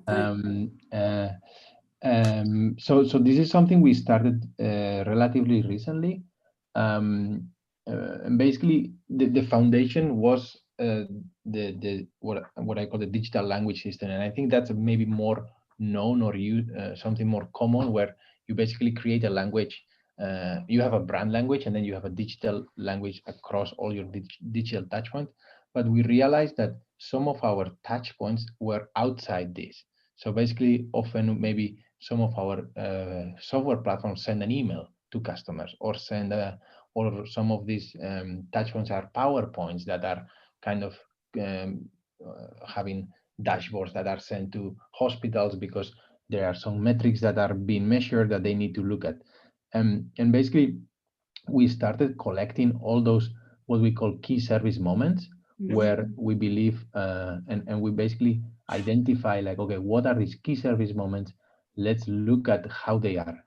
so this is something we started relatively recently, and basically the foundation was what I call the digital language system, and I think that's maybe more known or something more common, where you basically create a language. You have a brand language, and then you have a digital language across all your digital touch points. But we realized that some of our touch points were outside this. So basically, often maybe some of our software platforms send an email to customers, or or some of these touch points are PowerPoints that are kind of having dashboards that are sent to hospitals because there are some metrics that are being measured that they need to look at. And basically, we started collecting all those what we call key service moments, where we believe and we basically identify like, okay, what are these key service moments? Let's look at how they are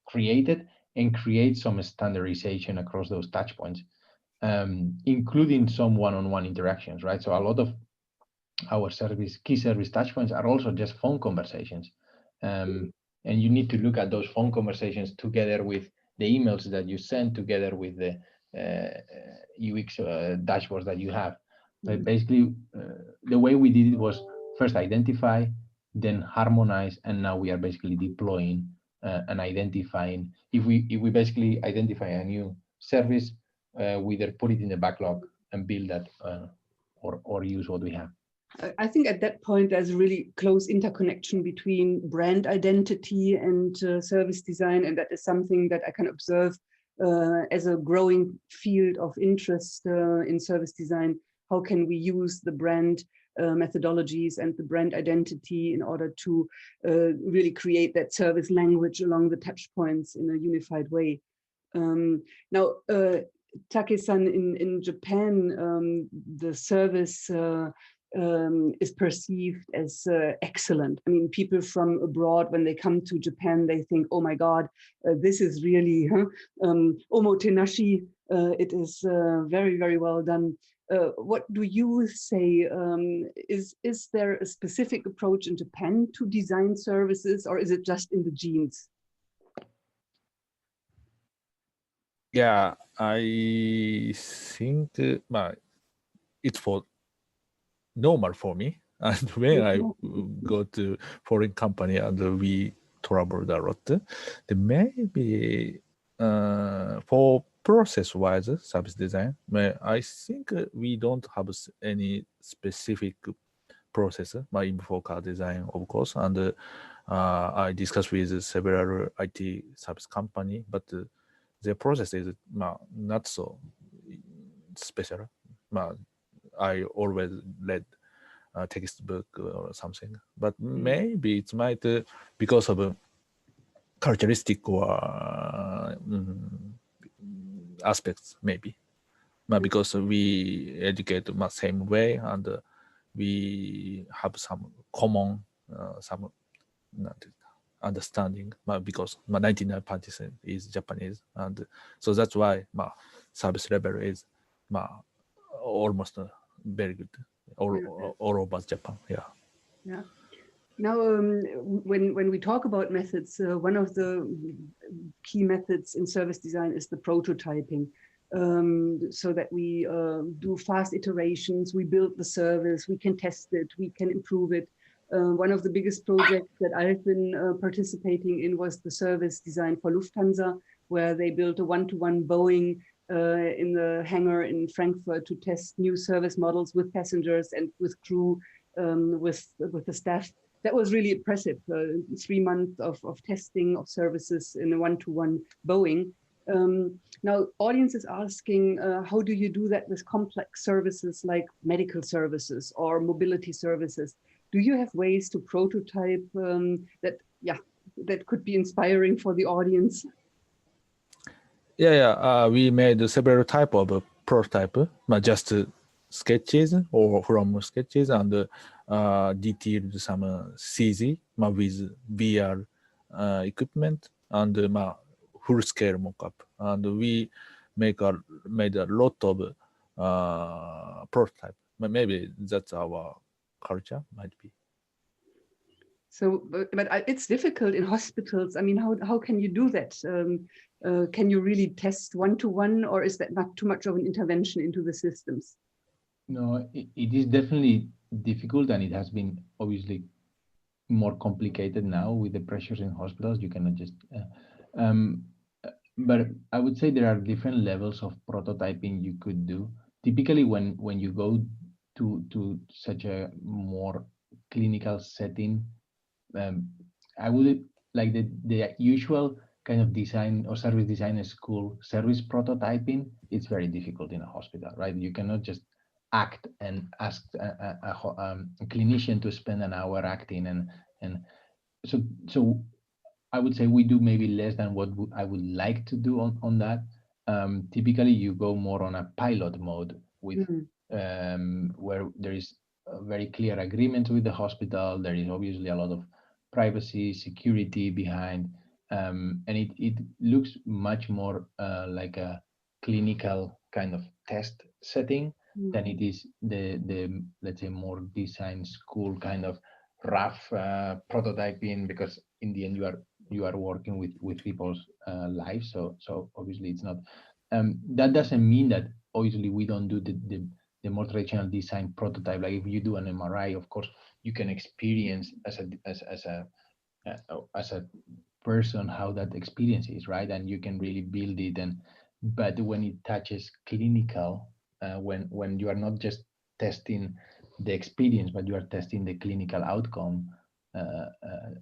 created and create some standardization across those touch points, including some one-on-one interactions, right? So a lot of our key service touch points are also just phone conversations. And you need to look at those phone conversations together with the emails that you send, together with the UX dashboards that you have. But basically, the way we did it was first identify, then harmonize, and now we are basically deploying and identifying. If we basically identify a new service, we either put it in the backlog and build that or use what we have. I think at that point, there's a really close interconnection between brand identity and service design. And that is something that I can observe as a growing field of interest in service design. How can we use the brand methodologies and the brand identity in order to really create that service language along the touch points in a unified way. Now, Take-san, in Japan, the service is perceived as excellent. I mean, people from abroad, when they come to Japan, they think, oh my God, this is really omotenashi. It is very, very well done. What do you say? Is there a specific approach in Japan to design services, or is it just in the genes? Yeah, I think it's for normal for me. And when I go to foreign company and we traveled a lot, then maybe for process-wise service design, I think we don't have any specific process, info car design, of course, and I discussed with several IT service company, but their process is not so special. I always read a textbook or something, but maybe it might because of a characteristic or aspects, maybe. Because we educate same way and we have some common some understanding, because 99% is Japanese, and so that's why service level is almost very good all over Japan. Yeah. Now, when we talk about methods, one of the key methods in service design is the prototyping, so that we do fast iterations, we build the service, we can test it, we can improve it. One of the biggest projects that I've been participating in was the service design for Lufthansa, where they built a one-to-one Boeing in the hangar in Frankfurt to test new service models with passengers and with crew, with the staff. That was really impressive. 3 months of testing of services in a one-to-one Boeing. Now, audience is asking, how do you do that with complex services like medical services or mobility services? Do you have ways to prototype that could be inspiring for the audience? We made several type of prototype, just sketches or from sketches, and detailed some CG with VR equipment and full scale mockup, and we made a lot of prototype. Maybe that's our culture, might be. So, but it's difficult in hospitals. I mean, how can you do that? Can you really test one-to-one, or is that not too much of an intervention into the systems? No, it is definitely difficult, and it has been obviously more complicated now with the pressures in hospitals. You cannot just, but I would say there are different levels of prototyping you could do. Typically, when you go to such a more clinical setting, I would like the usual kind of design or service design school service prototyping. It's very difficult in a hospital, right? You cannot just act and ask a clinician to spend an hour acting, and so I would say we do maybe less than what I would like to do on that. Typically, you go more on a pilot mode with where there is a very clear agreement with the hospital. There is obviously a lot of privacy, security behind, and it looks much more like a clinical kind of test setting than it is the let's say more design school kind of rough prototyping, because in the end you are working with people's lives. So obviously it's not. That doesn't mean that obviously we don't do the more traditional design prototype. Like if you do an MRI, of course you can experience as a person how that experience is, right? And you can really build it. But when it touches clinical, when you are not just testing the experience, but you are testing the clinical outcome,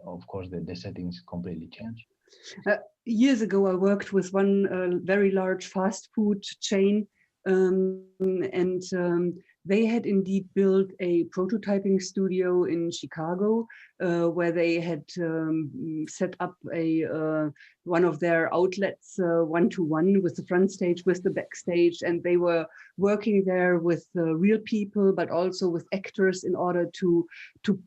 of course the settings completely change. Years ago, I worked with one very large fast food chain, and they had indeed built a prototyping studio in Chicago, where they had set up one of their outlets one-to-one with the front stage, with the backstage, and they were working there with real people, but also with actors in order to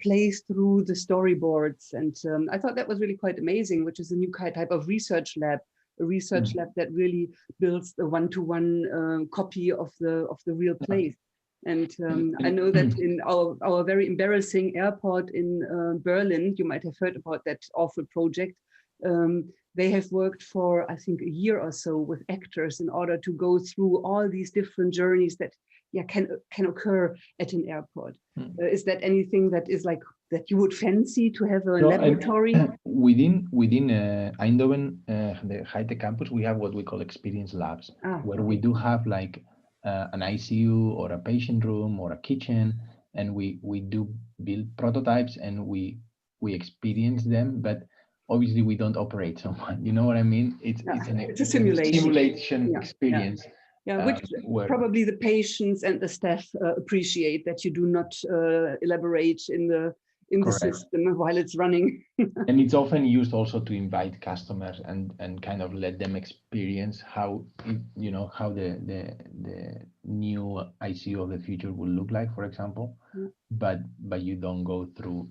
place through the storyboards. And I thought that was really quite amazing, which is a new type of research lab. A research lab that really builds the one-to-one copy of the real place. And I know that in our very embarrassing airport in Berlin, you might have heard about that awful project. They have worked for, I think, a year or so with actors in order to go through all these different journeys that can occur at an airport. Is that anything that is like that you would fancy to have a laboratory? Within Eindhoven, the high-tech campus, we have what we call experience labs, where we do have like an ICU or a patient room or a kitchen, and we do build prototypes and we experience them, but obviously we don't operate someone. You know what I mean? It's a simulation experience. Which probably the patients and the staff appreciate, that you do not elaborate in the system while it's running. And it's often used also to invite customers and kind of let them experience how the new ICU of the future will look like, for example. But you don't go through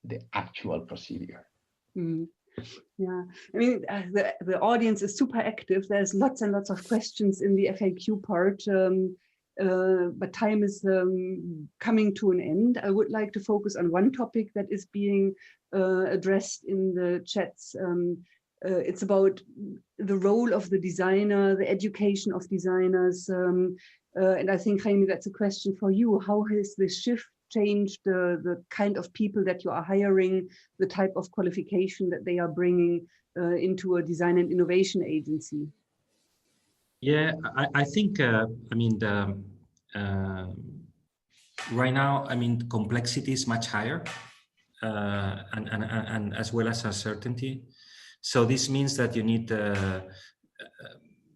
the actual procedure. Yeah, I mean, the audience is super active. There's lots and lots of questions in the FAQ part, but time is coming to an end. I would like to focus on one topic that is being addressed in the chats. It's about the role of the designer, the education of designers. And I think, Jaime, that's a question for you. How has this shift changed the kind of people that you are hiring, the type of qualification that they are bringing into a design and innovation agency? Yeah, I think, I mean, right now, I mean, the complexity is much higher and as well as uncertainty. So this means that you need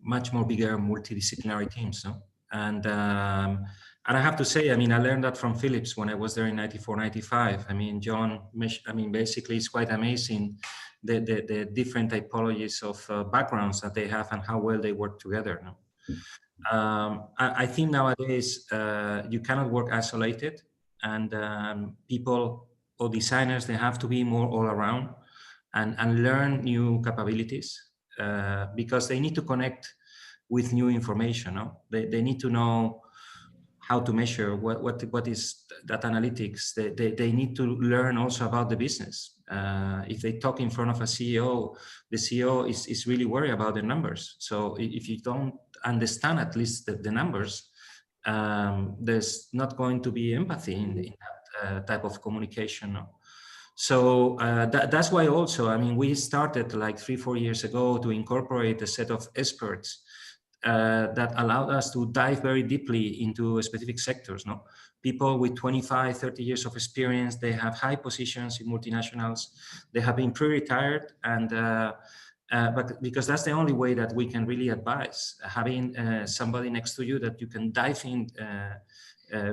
much more bigger multidisciplinary teams, no? And I have to say, I mean, I learned that from Philips when I was there in 94, 95. I mean, John, I mean, basically it's quite amazing the different typologies of backgrounds that they have and how well they work together. No? I think nowadays you cannot work isolated, and people or designers, they have to be more all around and learn new capabilities because they need to connect with new information. No? They need to know how to measure what is data analytics. They need to learn also about the business. If they talk in front of a CEO, the CEO is really worried about the numbers. So if you don't understand at least the numbers, there's not going to be empathy in that type of communication. No? So that's why also, I mean, we started like 3-4 years ago to incorporate a set of experts that allowed us to dive very deeply into specific sectors. No, people with 25, 30 years of experience, they have high positions in multinationals, they have been pre-retired, and but because that's the only way that we can really advise, having somebody next to you that you can dive in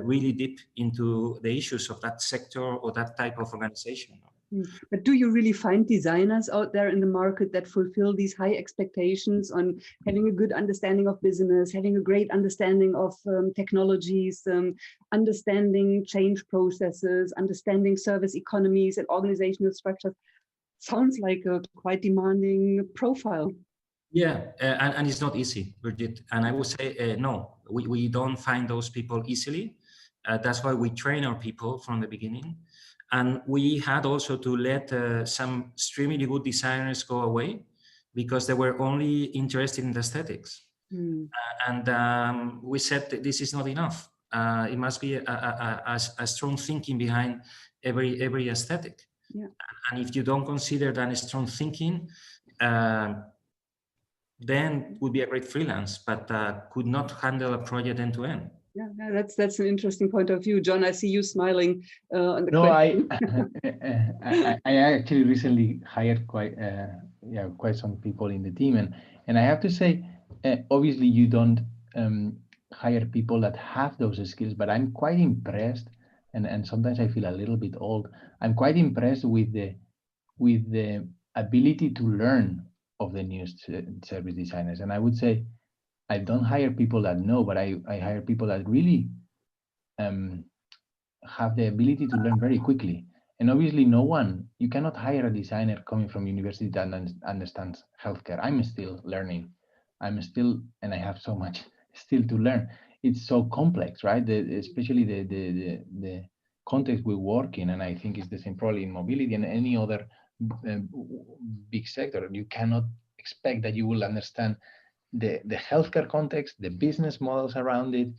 really deep into the issues of that sector or that type of organization. But do you really find designers out there in the market that fulfill these high expectations on having a good understanding of business, having a great understanding of technologies, understanding change processes, understanding service economies and organizational structures? Sounds like a quite demanding profile. Yeah, and it's not easy, Birgit. And I would say, no, we don't find those people easily. That's why we train our people from the beginning. And we had also to let some extremely good designers go away because they were only interested in the aesthetics. And we said that this is not enough. It must be a strong thinking behind every aesthetic. Yeah. And if you don't consider that strong thinking, then would be a great freelance, but could not handle a project end to end. Yeah, that's an interesting point of view, John. I see you smiling on the question. I actually recently hired quite some people in the team, and I have to say, obviously you don't hire people that have those skills, but I'm quite impressed, and sometimes I feel a little bit old. I'm quite impressed with the ability to learn of the new service designers. And I would say I don't hire people that know, but I hire people that really have the ability to learn very quickly. And obviously you cannot hire a designer coming from university that understands healthcare. I'm still learning. And I have so much still to learn. It's so complex, right? Especially the context we work in. And I think it's the same probably in mobility and any other big sector. You cannot expect that you will understand the healthcare context, the business models around it,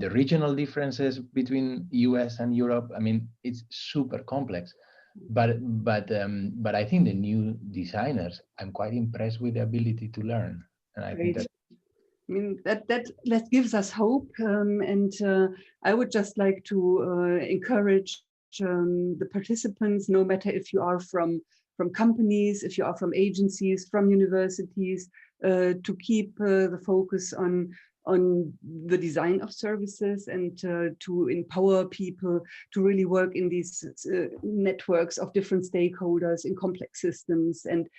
the regional differences between US and Europe. I mean, it's super complex, but I think the new designers, I'm quite impressed with the ability to learn. And I think that, I mean, that gives us hope. And I would just like to encourage the participants, no matter if you are from companies, if you are from agencies, from universities, to keep the focus on the design of services and to empower people to really work in these networks of different stakeholders in complex systems. And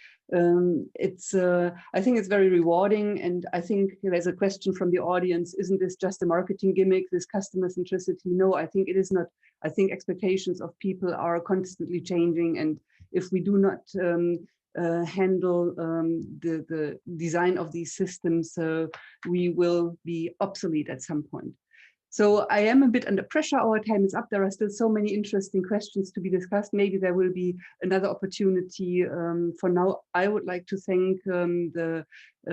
I think it's very rewarding. And I think there's a question from the audience, isn't this just a marketing gimmick, this customer centricity? No, I think it is not. I think expectations of people are constantly changing. And if we do not handle the design of these systems, we will be obsolete at some point. So I am a bit under pressure. Our time is up. There are still so many interesting questions to be discussed. Maybe there will be another opportunity. For now, I would like to thank the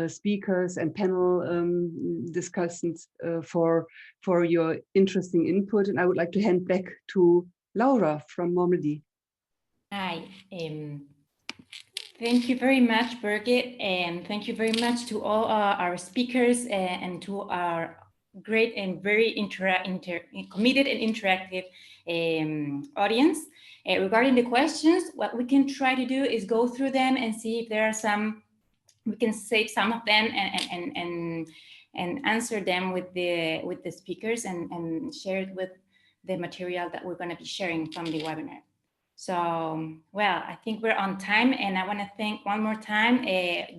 speakers and panel discussants for your interesting input. And I would like to hand back to Laura from Mormedi. Hi. Thank you very much, Birgit, and thank you very much to all our speakers and to our great and very committed and interactive audience. Regarding the questions, what we can try to do is go through them and see if there are some, we can save some of them and answer them with the speakers and share it with the material that we're going to be sharing from the webinar. So, well, I think we're on time, and I want to thank one more time,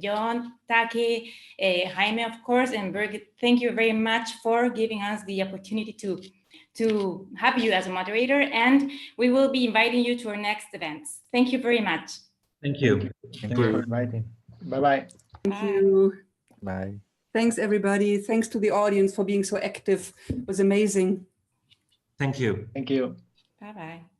John, Take, Jaime, of course, and Birgit. Thank you very much for giving us the opportunity to have you as a moderator, and we will be inviting you to our next events. Thank you very much. Thank you. Thank you for inviting. Bye-bye. Thank you. Bye. Thanks, everybody. Thanks to the audience for being so active. It was amazing. Thank you. Thank you. Bye-bye.